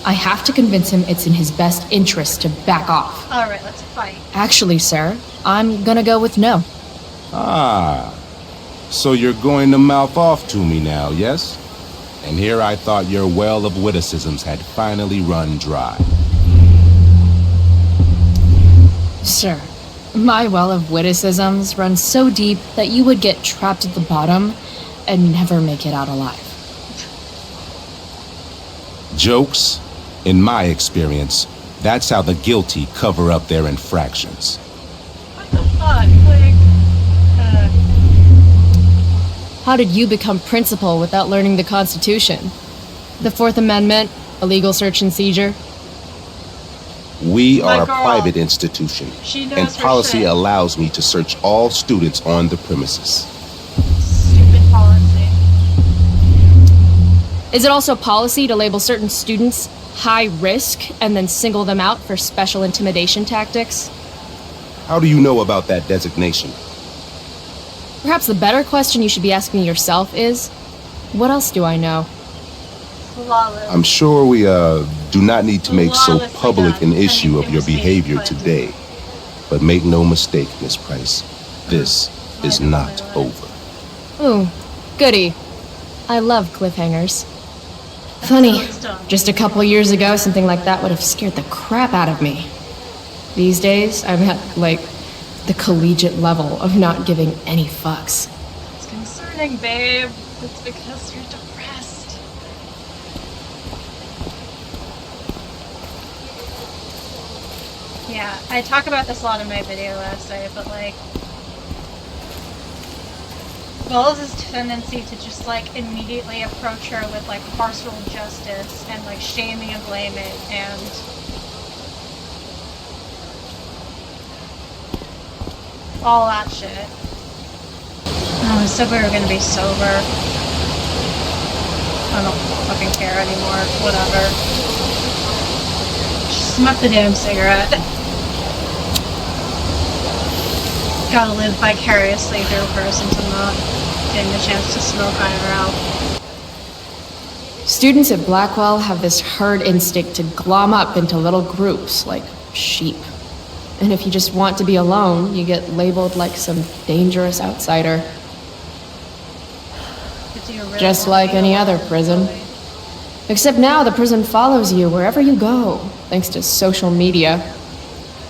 I have to convince him it's in his best interest to back off. Alright, let's fight. Actually, sir, I'm gonna go with no. Ah, so you're going to mouth off to me now, yes? And here I thought your well of witticisms had finally run dry. Sir, my well of witticisms runs so deep that you would get trapped at the bottom and never make it out alive. Jokes? In my experience, that's how the guilty cover up their infractions. What the fuck? Like, How did you become principal without learning the Constitution? The Fourth Amendment, illegal search and seizure? We My are a girl. private institution, She knows and her policy shit. allows me to search all students on the premises. stupid policy. Is it also policy to label certain students high risk and then single them out for special intimidation tactics? How do you know about that designation? Perhaps the better question you should be asking yourself is, what else do I know? Flawless. I'm sure we do not need to make so Flawlessly public done. an issue of your It was me, behavior but- today. But make no mistake, Miss Price, this is not over. Ooh, goody. I love cliffhangers. Funny, just a couple years ago, something like that would have scared the crap out of me. These days, I'm at, like, the collegiate level of not giving any fucks. It's concerning, babe. It's because you're depressed. Yeah, I talk about this a lot in my video essay, but like, Wells' tendency to just like immediately approach her with like carceral justice and like shaming and blaming and all that shit. Oh, I said we were gonna be sober. I don't fucking care anymore. Whatever. Just smoke the damn cigarette. Gotta live vicariously through a person to not getting the chance to smoke IRL. Students at Blackwell have this herd instinct to glom up into little groups like sheep. And if you just want to be alone, you get labeled like some dangerous outsider. But do you really Just wanna like be any alone, other prison. Chloe? Except now the prison follows you wherever you go, thanks to social media.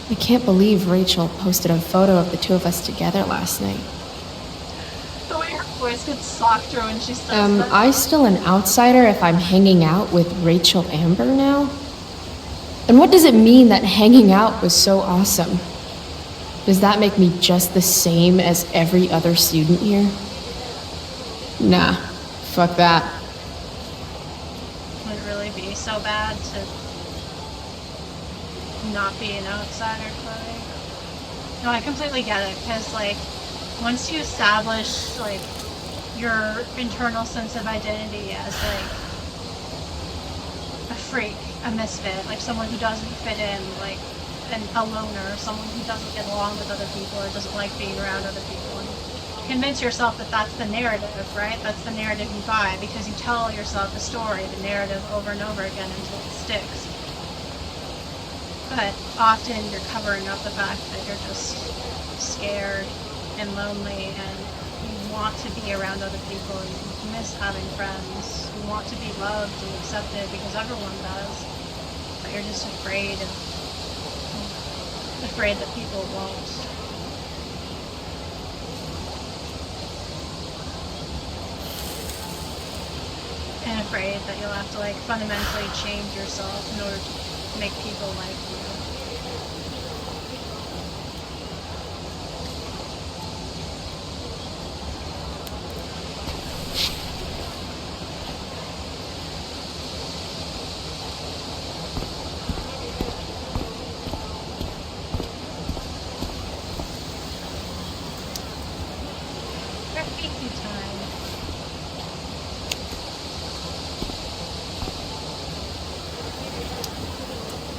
I can't believe Rachel posted a photo of the two of us together last night. The way her Joyce gets socked through and she says Am I still an outsider if I'm hanging out with Rachel Amber now? And what does it mean that hanging out was so awesome? Does that make me just the same as every other student here? Nah, fuck that. Would it really be so bad to not be an outsider, Chloe? No, I completely get it, because, like, once you establish, like, your internal sense of identity as, like, a freak, a misfit, like someone who doesn't fit in, like, a loner, someone who doesn't get along with other people or doesn't like being around other people, and convince yourself that that's the narrative, right? That's the narrative you buy, because you tell yourself the story, the narrative over and over again until it sticks. But often you're covering up the fact that you're just scared and lonely and you want to be around other people and you miss having friends. You want to be loved and accepted because everyone does. But you're just afraid that people won't. And afraid that you'll have to, like, fundamentally change yourself in order to make people like you. Graffiti time.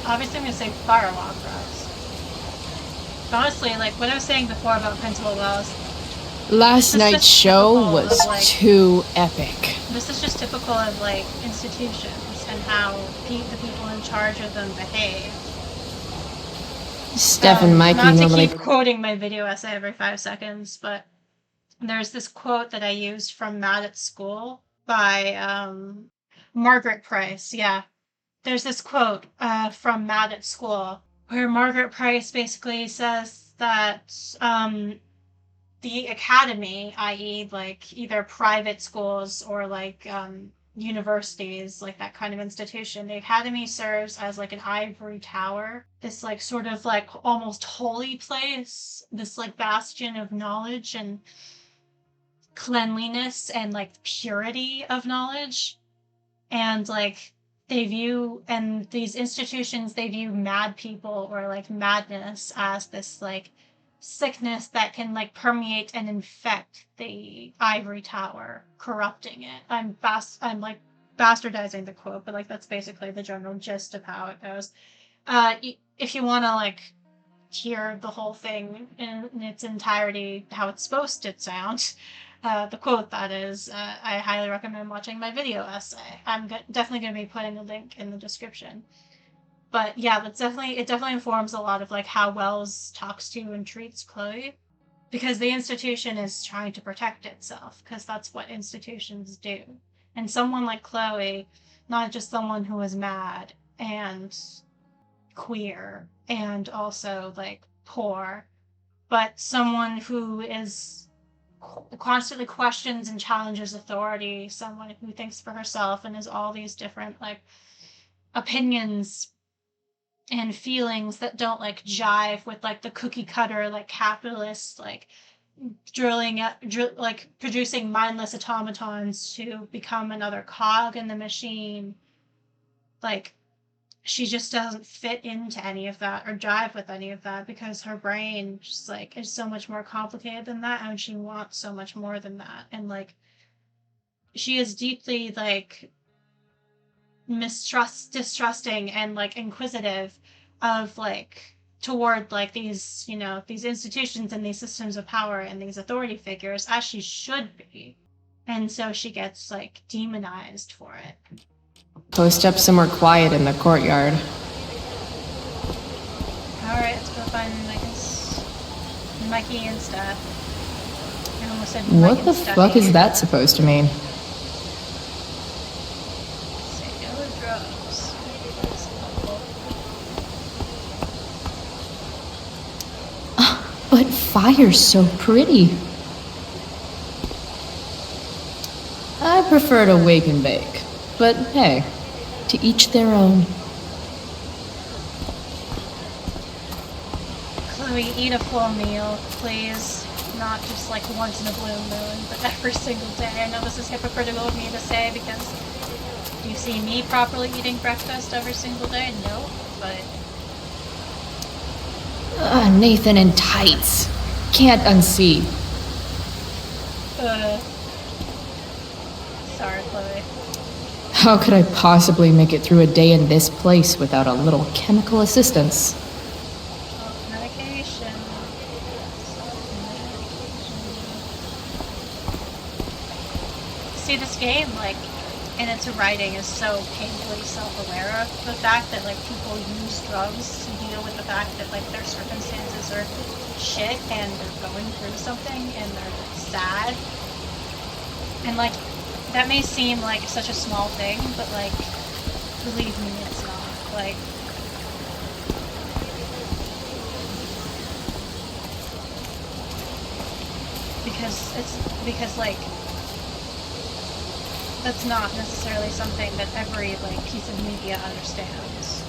Obviously I'm gonna say firewalk routes. But honestly, like what I was saying before about Principal Wells, Last night's show was like, too epic. this is just typical of like institutions and how the people in charge of them behave. Steph and Mikey not normally to keep quoting my video essay every 5 seconds, but there's this quote that I used from Mad at School by Margaret Price. Yeah, there's this quote from Mad at School where Margaret Price basically says that the academy, i.e. like either private schools or like universities, like that kind of institution, the academy serves as like an ivory tower, this like sort of like almost holy place, this like bastion of knowledge and cleanliness and like purity of knowledge. And like these institutions, they view mad people or like madness as this like sickness that can like permeate and infect the ivory tower, corrupting it. I'm like bastardizing the quote, but like that's basically the general gist of how it goes. If you want to like hear the whole thing in its entirety, how it's supposed to sound, the quote that is, I highly recommend watching my video essay. I'm definitely going to be putting a link in the description. But yeah, it definitely informs a lot of like how Wells talks to and treats Chloe, because the institution is trying to protect itself, because that's what institutions do. And someone like Chloe, not just someone who is mad and queer and also like poor, but someone who is constantly questions and challenges authority, someone who thinks for herself and has all these different like opinions and feelings that don't like jive with like the cookie cutter like capitalist like like producing mindless automatons to become another cog in the machine. Like she just doesn't fit into any of that or jive with any of that, because her brain just like is so much more complicated than that, and she wants so much more than that. And like she is deeply like distrusting and like inquisitive of like toward like these, you know, these institutions and these systems of power and these authority figures, as she should be. And so she gets like demonized for it. Post up somewhere quiet in the courtyard. Alright, let's go find Mikey and Steph. I almost said What the fuck is that supposed to mean? Say no to drugs. But fire's so pretty. I prefer to wake and bake. But hey, to each their own. Chloe, eat a full meal, please. Not just like once in a blue moon, but every single day. I know this is hypocritical of me to say because do you see me properly eating breakfast every single day? No, but... Nathan in tights. Can't unsee. Sorry, Chloe. How could I possibly make it through a day in this place without a little chemical assistance? Medication. See, this game, like, in its writing is so painfully self-aware of the fact that, like, people use drugs to deal with the fact that, like, their circumstances are shit and they're going through something and they're sad. And, like, that may seem like such a small thing, but, like, believe me, it's not. Like, because, like, that's not necessarily something that every, like, piece of media understands.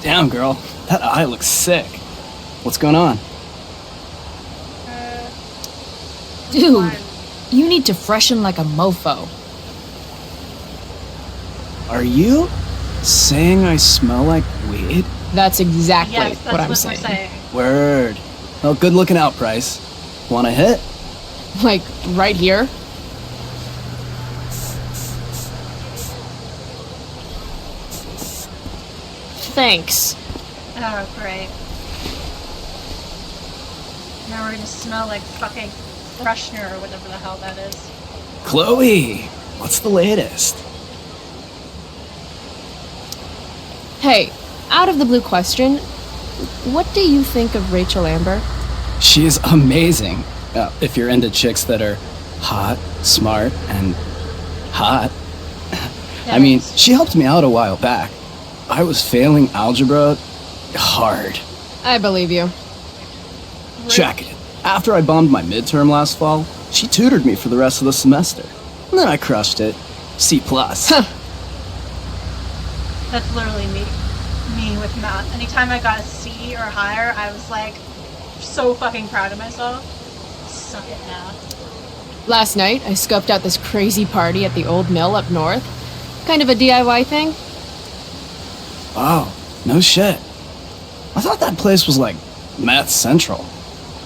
Damn, girl. That eye looks sick. What's going on? Dude, you need to freshen like a mofo. Are you saying I smell like weed? That's exactly Yes, that's what I'm we're saying. Word. Well, good looking out, Price. Want a hit? Like, right here? Thanks. Oh, great. Now we're gonna smell like fucking freshener or whatever the hell that is. Chloe, what's the latest? Hey, out of the blue question, what do you think of Rachel Amber? She's amazing. If you're into chicks that are hot, smart, and hot. I mean, she helped me out a while back. I was failing algebra hard. I believe you. Check it. After I bombed my midterm last fall, she tutored me for the rest of the semester. And then I crushed it. C+. Huh. That's literally me with math. Anytime I got a C or higher, I was like so fucking proud of myself. Suck it, math. Last night, I scoped out this crazy party at the old mill up north. Kind of a DIY thing. Wow, no shit. I thought that place was like Math Central.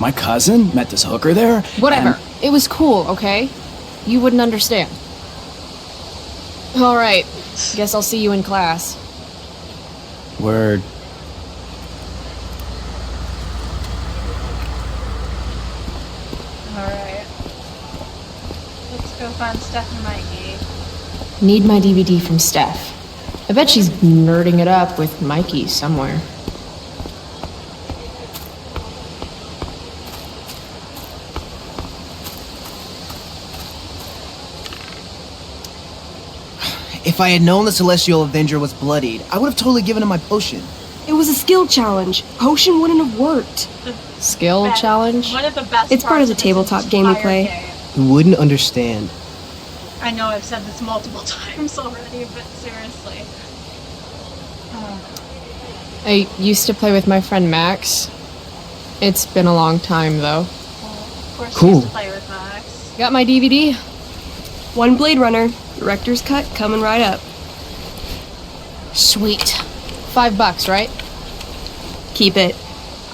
My cousin met this hooker there. Whatever. It was cool, okay? You wouldn't understand. Alright. Guess I'll see you in class. Word. Alright. Let's go find Steph and Mikey. Need my DVD from Steph. I bet she's nerding it up with Mikey somewhere. If I had known the Celestial Avenger was bloodied, I would have totally given him my potion. It was a skill challenge. Potion wouldn't have worked. Skill challenge? One of the best It's part of the parts tabletop game we entire play. game. You wouldn't understand. I know I've said this multiple times already, but seriously. I used to play with my friend Max. It's been a long time, though. Of course Cool. you used to play with Max. Got my DVD? One Blade Runner. Director's cut coming right up. Sweet. $5, right? Keep it.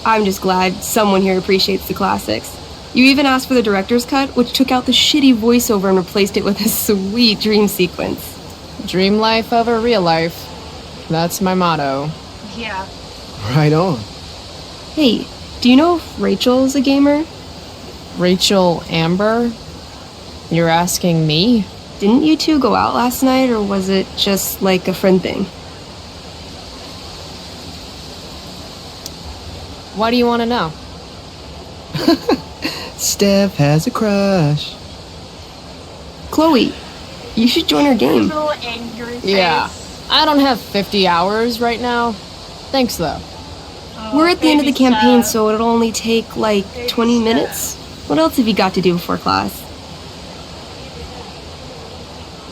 I'm just glad someone here appreciates the classics. You even asked for the director's cut, which took out the shitty voiceover and replaced it with a sweet dream sequence. Dream life over real life. That's my motto. Yeah. Right on. Hey, do you know if Rachel's a gamer? Rachel Amber? You're asking me? Didn't you two go out last night, or was it just like a friend thing? Why do you want to know? Steph has a crush. Chloe, you should join our game. Little angry face. Yeah. I don't have 50 hours right now. Thanks, though. Oh, We're at the end of the baby campaign, Steph. so it'll only take like Baby 20 Steph. minutes. What else have you got to do before class?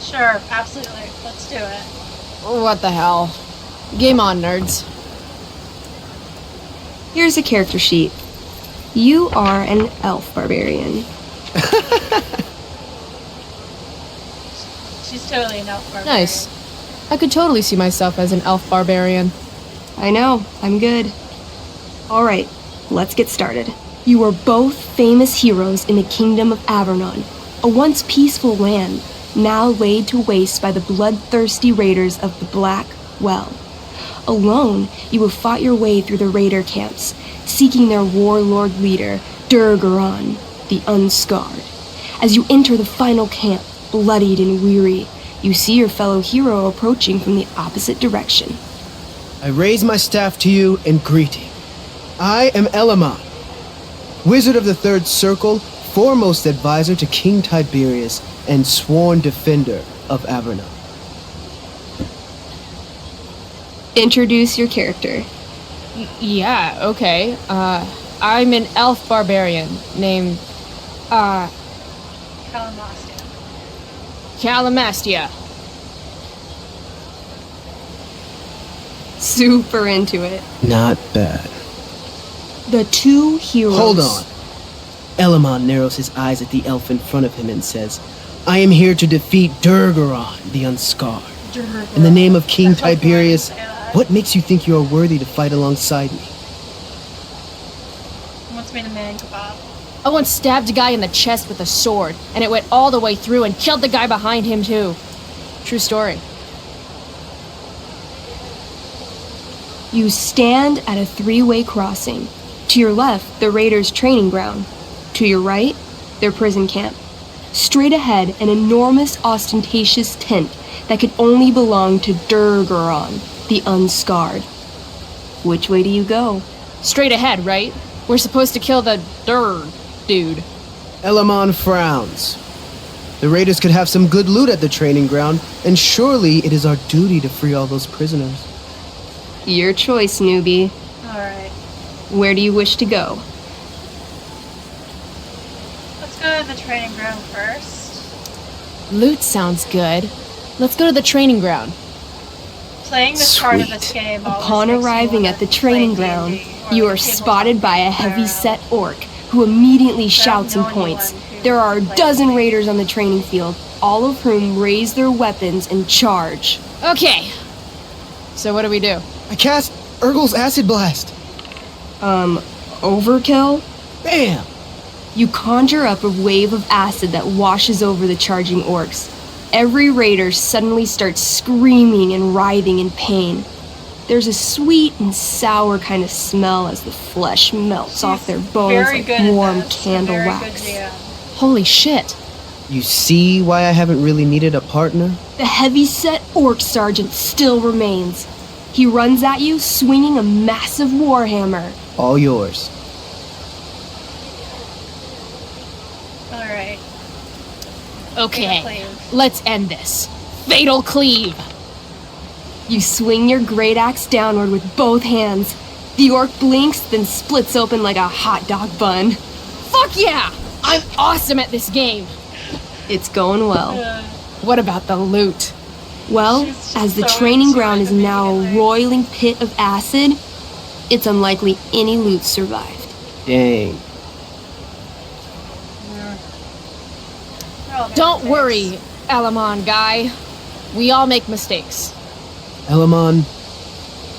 Sure, absolutely. Let's do it. What the hell? Game on, nerds. Here's a character sheet. You are an elf barbarian. She's totally an elf barbarian. Nice. I could totally see myself as an elf barbarian. I know, I'm good. Alright, let's get started. You are both famous heroes in the kingdom of Avernon, a once peaceful land, now laid to waste by the bloodthirsty raiders of the Blackwell. Alone, you have fought your way through the raider camps, seeking their warlord leader, Durgaron, the Unscarred. As you enter the final camp, bloodied and weary, you see your fellow hero approaching from the opposite direction. I raise my staff to you in greeting. I am Elamon, Wizard of the Third Circle, foremost advisor to King Tiberius, and sworn defender of Avernon. Introduce your character. Yeah, okay. I'm an elf barbarian named, Calamastia. Super into it. Not bad. The two heroes... Hold on. Elamon narrows his eyes at the elf in front of him and says, I am here to defeat Durgaron, the Unscarred. In the name of King Tiberius, what makes you think you are worthy to fight alongside me? He wants me to man kebab. I once stabbed a guy in the chest with a sword, and it went all the way through and killed the guy behind him too. True story. You stand at a three-way crossing. To your left, the raiders' training ground. To your right, their prison camp. Straight ahead, an enormous, ostentatious tent that could only belong to Durgaron, the Unscarred. Which way do you go? Straight ahead, right? We're supposed to kill the dude. Elamon frowns. The raiders could have some good loot at the training ground, and surely it is our duty to free all those prisoners. Your choice, newbie. Alright. Where do you wish to go? Let's go to the training ground first. Loot sounds good. Let's go to the training ground. Playing this part of this game always Upon makes me arriving wanna at the play training D&D ground, or you are tabletop spotted by a heavy-set orc who immediately shouts and points. There are a dozen raiders on the training field, all of whom raise their weapons and charge. Okay. So what do we do? I cast Urgel's Acid Blast. Overkill? Bam! You conjure up a wave of acid that washes over the charging orcs. Every raider suddenly starts screaming and writhing in pain. There's a sweet and sour kind of smell as the flesh melts off their bones like warm candle wax. Holy shit. You see why I haven't really needed a partner? The heavy-set orc sergeant still remains. He runs at you, swinging a massive warhammer. All yours. Alright. Okay, let's end this. Fatal cleave! You swing your great axe downward with both hands. The orc blinks, then splits open like a hot dog bun. Fuck yeah! I'm awesome at this game! It's going well. What about the loot? Well, as the training ground is now a roiling pit of acid, it's unlikely any loot survived. Dang. Don't worry, Elamon guy. We all make mistakes. Elamon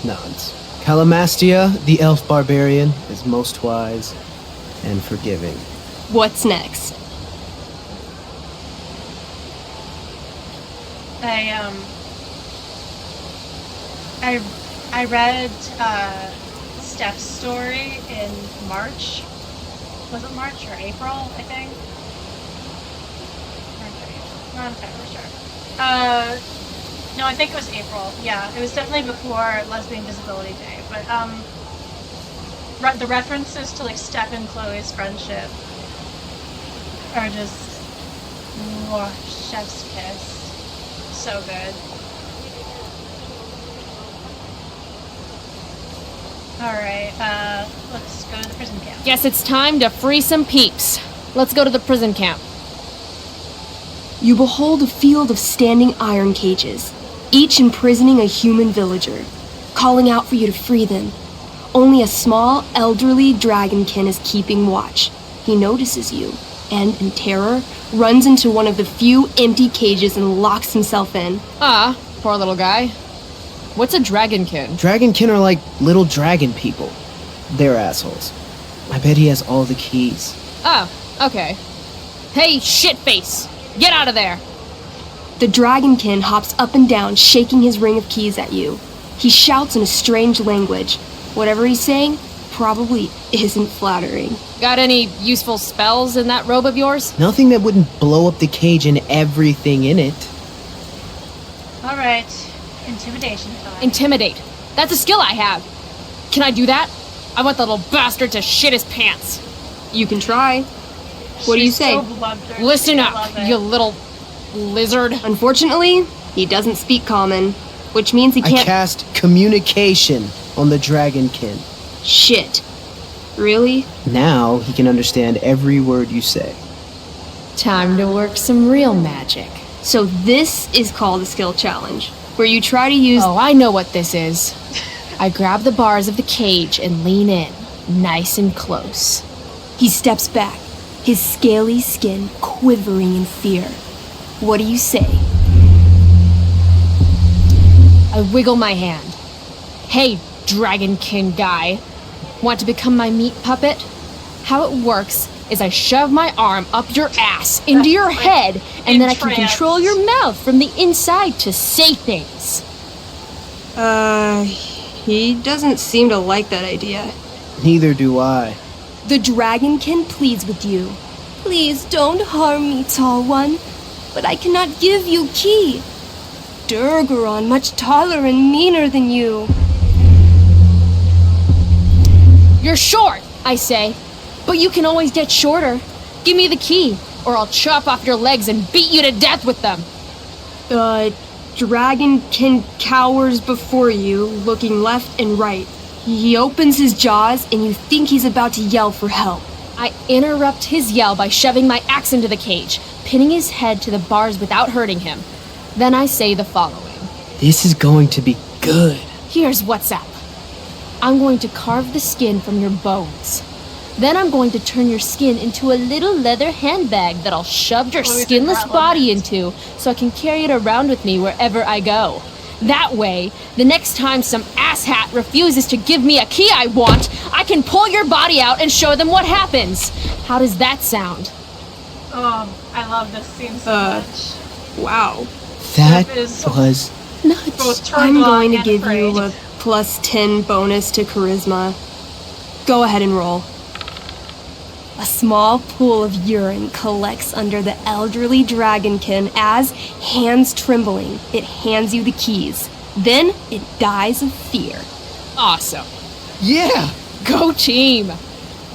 nods. Calamastia, the elf barbarian, is most wise and forgiving. What's next? I read Steph's story in March. Was it March or April, I think? Not entirely sure. No, I think it was April. Yeah, it was definitely before Lesbian Visibility Day. But the references to like Steph and Chloe's friendship are just chef's kiss. So good. Alright, let's go to the prison camp. Guess it's time to free some peeps. Let's go to the prison camp. you behold a field of standing iron cages, each imprisoning a human villager, calling out for you to free them. Only a small, elderly dragonkin is keeping watch. He notices you, and in terror, runs into one of the few empty cages and locks himself in. Ah, poor little guy. What's a dragonkin? Dragonkin are like little dragon people. They're assholes. I bet he has all the keys. Oh, okay. Hey, shitface! Get out of there! The dragonkin hops up and down, shaking his ring of keys at you. He shouts in a strange language. Whatever he's saying probably isn't flattering. Got any useful spells in that robe of yours? Nothing that wouldn't blow up the cage and everything in it. Alright. Intimidation time. Intimidate. That's a skill I have. Can I do that? I want the little bastard to shit his pants. You can try. What do you say? So bloodthirsty. Listen up, you little lizard. Unfortunately, he doesn't speak common, which means he can't— I cast communication on the dragonkin. Shit. Really? Now he can understand every word you say. Time to work some real magic. So this is called a skill challenge, where you try to use— Oh, I know what this is. I grab the bars of the cage and lean in, nice and close. He steps back, his scaly skin quivering in fear. What do you say? I wiggle my hand. Hey, dragonkin guy. Want to become my meat puppet? How it works is I shove my arm up your ass into your head, and then I can control your mouth from the inside to say things. He doesn't seem to like that idea. Neither do I. The dragonkin pleads with you. Please don't harm me, tall one, but I cannot give you key. Durgaron much taller and meaner than you. You're short, I say, but you can always get shorter. Give me the key, or I'll chop off your legs and beat you to death with them. Dragonkin cowers before you, looking left and right. He opens his jaws, and you think he's about to yell for help. I interrupt his yell by shoving my axe into the cage, pinning his head to the bars without hurting him. Then I say the following. This is going to be good. Here's what's up. I'm going to carve the skin from your bones. Then I'm going to turn your skin into a little leather handbag that I'll shove your skinless body into so I can carry it around with me wherever I go. That way, the next time some asshat refuses to give me a key I want, I can pull your body out and show them what happens. How does that sound? Oh, I love this scene so much. Wow. That was nuts. I'm going to give you a +10 bonus to charisma. Go ahead and roll. A small pool of urine collects under the elderly dragonkin as, hands trembling, it hands you the keys. Then it dies of fear. Awesome. Yeah! Go team!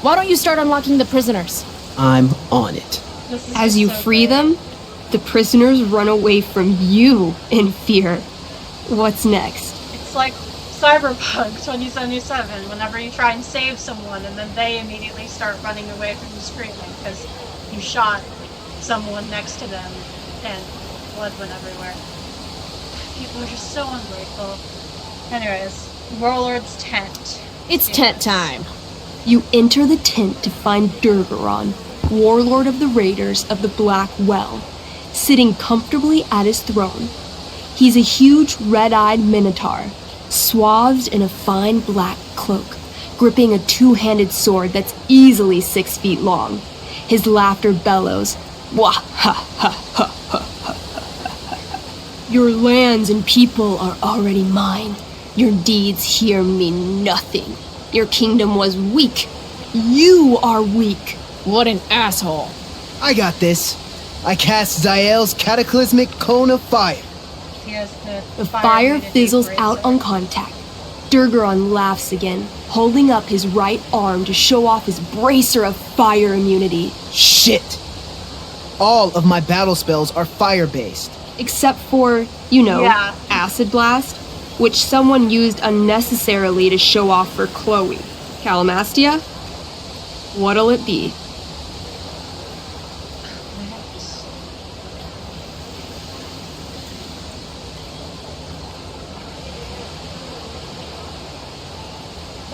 Why don't you start unlocking the prisoners? I'm on it. As you free them, the prisoners run away from you in fear. What's next? It's like Cyberpunk 2077, whenever you try and save someone and then they immediately start running away from you screaming because you shot someone next to them and blood went everywhere. People are just so ungrateful. Anyways, Warlord's tent. It's tent time. You enter the tent to find Durgaron, warlord of the Raiders of the Blackwell, sitting comfortably at his throne. He's a huge red-eyed minotaur, swathed in a fine black cloak, gripping a two-handed sword that's easily 6 feet long. His laughter bellows, "Wah ha ha ha ha ha. Your lands and people are already mine. Your deeds here mean nothing. Your kingdom was weak. You are weak." What an asshole. I got this. I cast Zael's cataclysmic cone of fire. The fire fizzles out on contact. Durgaron laughs again, holding up his right arm to show off his bracer of fire immunity. Shit! All of my battle spells are fire-based. Except for, Acid Blast, which someone used unnecessarily to show off for Chloe. Calamastia? What'll it be?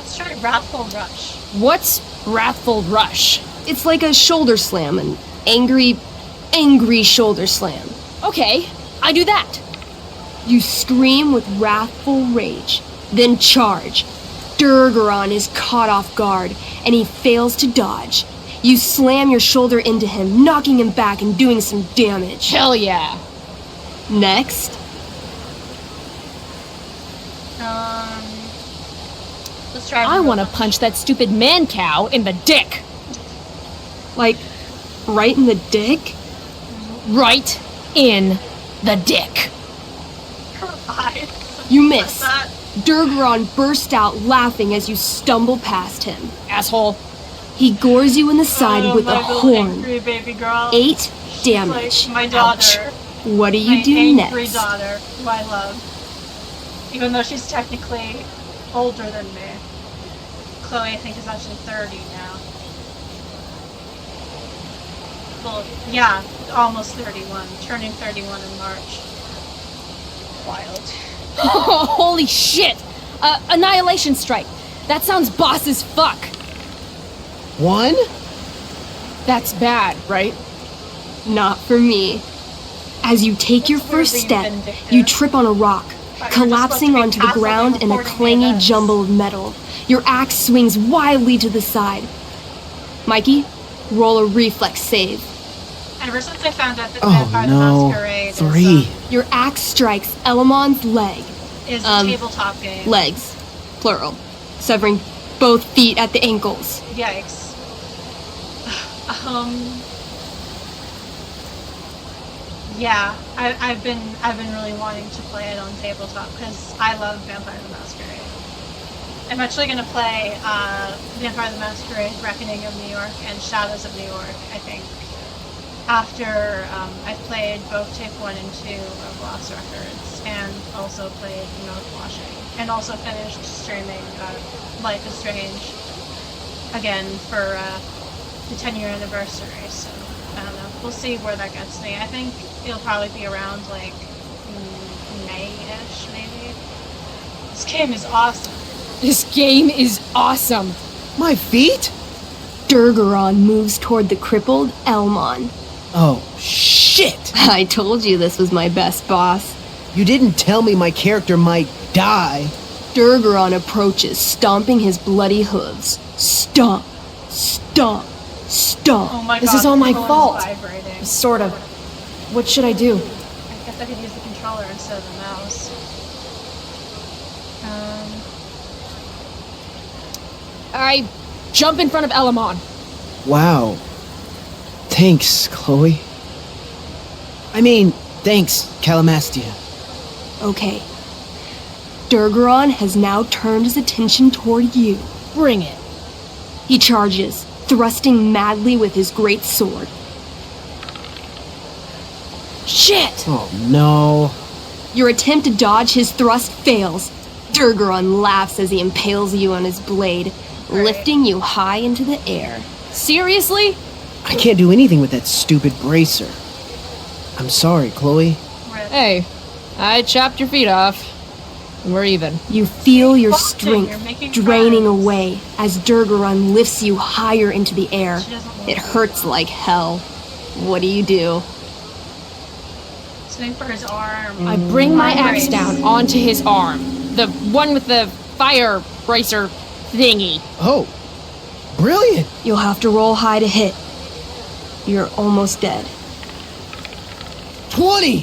Let's try Wrathful Rush. What's Wrathful Rush? It's like a shoulder slam, an angry shoulder slam. Okay, I do that. You scream with wrathful rage, then charge. Durgaron is caught off guard, and he fails to dodge. You slam your shoulder into him, knocking him back and doing some damage. Hell yeah. Next. Let's try. I want to punch that stupid man cow in the dick. Like, right in the dick? Right in the dick. You miss. Durgaron burst out laughing as you stumble past him. Asshole. He gores you in the side with a horn. Angry baby girl. 8 damage. Like my daughter. Ouch. What do you my do angry next? daughter, who I love. Even though she's technically older than me. Chloe, I think, is actually 30 now. Well, yeah, almost 31. Turning 31 in March. Wild. Holy shit! Annihilation Strike. That sounds boss as fuck. 1? That's bad, right? Not for me. As you take your first step, you trip on a rock, collapsing onto the ground in a clangy jumble of metal. Your axe swings wildly to the side. Mikey, roll a reflex save. Ever since I found out that Vampire the Masquerade 3. Your axe strikes Elamon's leg. is a tabletop game. Legs, plural, severing both feet at the ankles. Yikes. Yeah, I've been really wanting to play it on tabletop because I love Vampire the Masquerade. I'm actually gonna play Vampire the Masquerade: Reckoning of New York and Shadows of New York, I think, after I've played both Tape 1 and 2 of Lost Records, and also played Mouthwashing, and also finished streaming Life is Strange again for the 10-year anniversary, so I don't know. We'll see where that gets me. I think it'll probably be around, like, May-ish, maybe. This game is awesome. This game is awesome. My feet? Durgaron moves toward the crippled Elmon. Oh, shit! I told you this was my best boss. You didn't tell me my character might die. Durgaron approaches, stomping his bloody hooves. Stomp, stomp, stomp. Oh my god, This is all my the phone fault. is vibrating. Sort of. What should I do? I guess I could use the controller instead of the mouse. I jump in front of Elamon. Wow. Thanks, Chloe. I mean, thanks, Calamastia. Okay. Durgaron has now turned his attention toward you. Bring it. He charges, thrusting madly with his great sword. Shit! Oh, no. Your attempt to dodge his thrust fails. Durgaron laughs as he impales you on his blade, lifting you high into the air. Seriously? I can't do anything with that stupid bracer. I'm sorry, Chloe. Hey, I chopped your feet off. We're even. You feel your You're strength making draining friends. away as Durgaron lifts you higher into the air. She doesn't want It hurts like hell. What do you do? Swing for his arm. I bring my Arm axe brace. down onto his arm. The one with the fire bracer thingy. Oh, brilliant. You'll have to roll high to hit. You're almost dead. 20!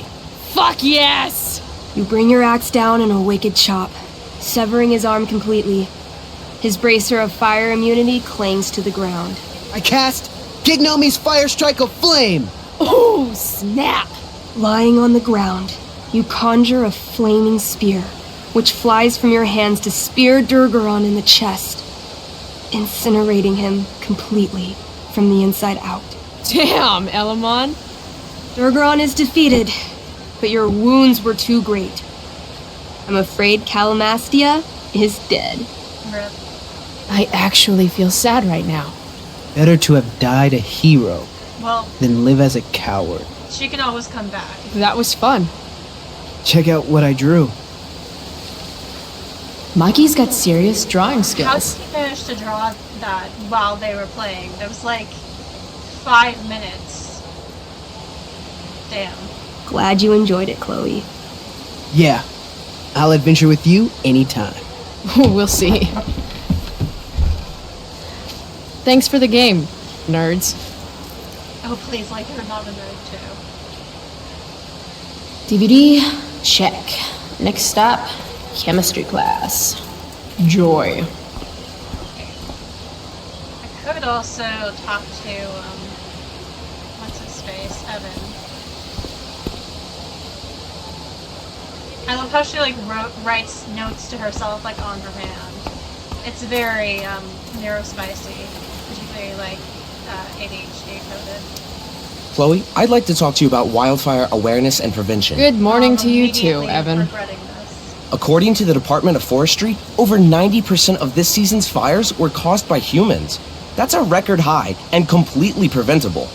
Fuck yes! You bring your axe down in a wicked chop, severing his arm completely. His bracer of fire immunity clings to the ground. I cast Gignomi's Fire Strike of Flame! Oh, snap! Lying on the ground, you conjure a flaming spear, which flies from your hands to spear Durgaron in the chest, incinerating him completely from the inside out. Damn, Elamon. Durgaron is defeated, but your wounds were too great. I'm afraid Calamastia is dead. Rip. I actually feel sad right now. Better to have died a hero Well, than live as a coward. she can always come back. That was fun. Check out what I drew. Mikey's got serious drawing How skills. did he manage to draw that while they were playing? There was like 5 minutes. Damn. Glad you enjoyed it, Chloe. Yeah, I'll adventure with you anytime. We'll see. Thanks for the game, nerds. Oh, please, like you're not a nerd too. DVD, check. Next stop, chemistry class. Joy. I could also talk to, what's his face? Evan. I love how she, like, writes notes to herself, like, on her hand. It's very, neurospicy, particularly, like, ADHD coded. Chloe, I'd like to talk to you about wildfire awareness and prevention. Good morning to you too, Evan. According to the Department of Forestry, over 90% of this season's fires were caused by humans. That's a record high and completely preventable.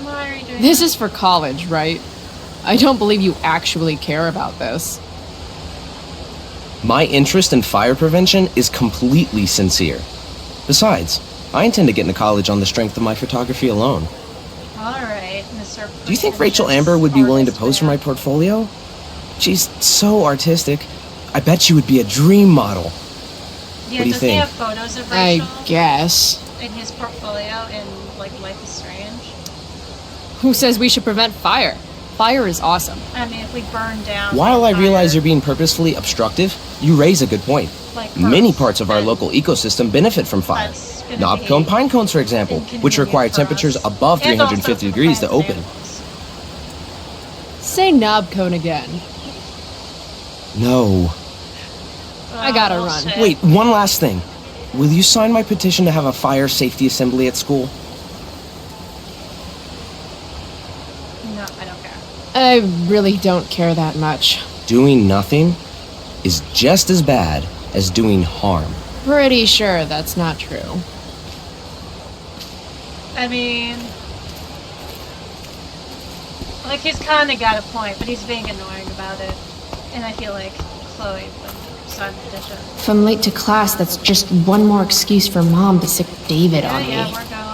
Why are you doing This is for college, right? I don't believe you actually care about this. My interest in fire prevention is completely sincere. Besides, I intend to get into college on the strength of my photography alone. Alright, Mr. Do you think Rachel Amber would be willing to pose for my portfolio? She's so artistic. I bet she would be a dream model. Yeah, What do you does he think? have photos of Rachel I guess. in his portfolio in, like, Life is Strange? Who says we should prevent fire? Fire is awesome. I mean, if we burn down... While I fire, realize you're being purposefully obstructive, you raise a good point. like, Many first, parts of our then local ecosystem benefit from fire. that's gonna Knob be cone pine cones, for example, which require inconvenient for temperatures us. above And also 350 for degrees to plants and open. animals. Say knob cone again. No. I gotta run. Bullshit. Wait, one last thing. Will you sign my petition to have a fire safety assembly at school? No, I don't care. I really don't care that much. Doing nothing is just as bad as doing harm. Pretty sure that's not true. I mean... Like, he's kind of got a point, but he's being annoying about it. And I feel like Chloe would sign the petition. If I'm late to class, that's just one more excuse for Mom to sick David on me. Yeah, we're going.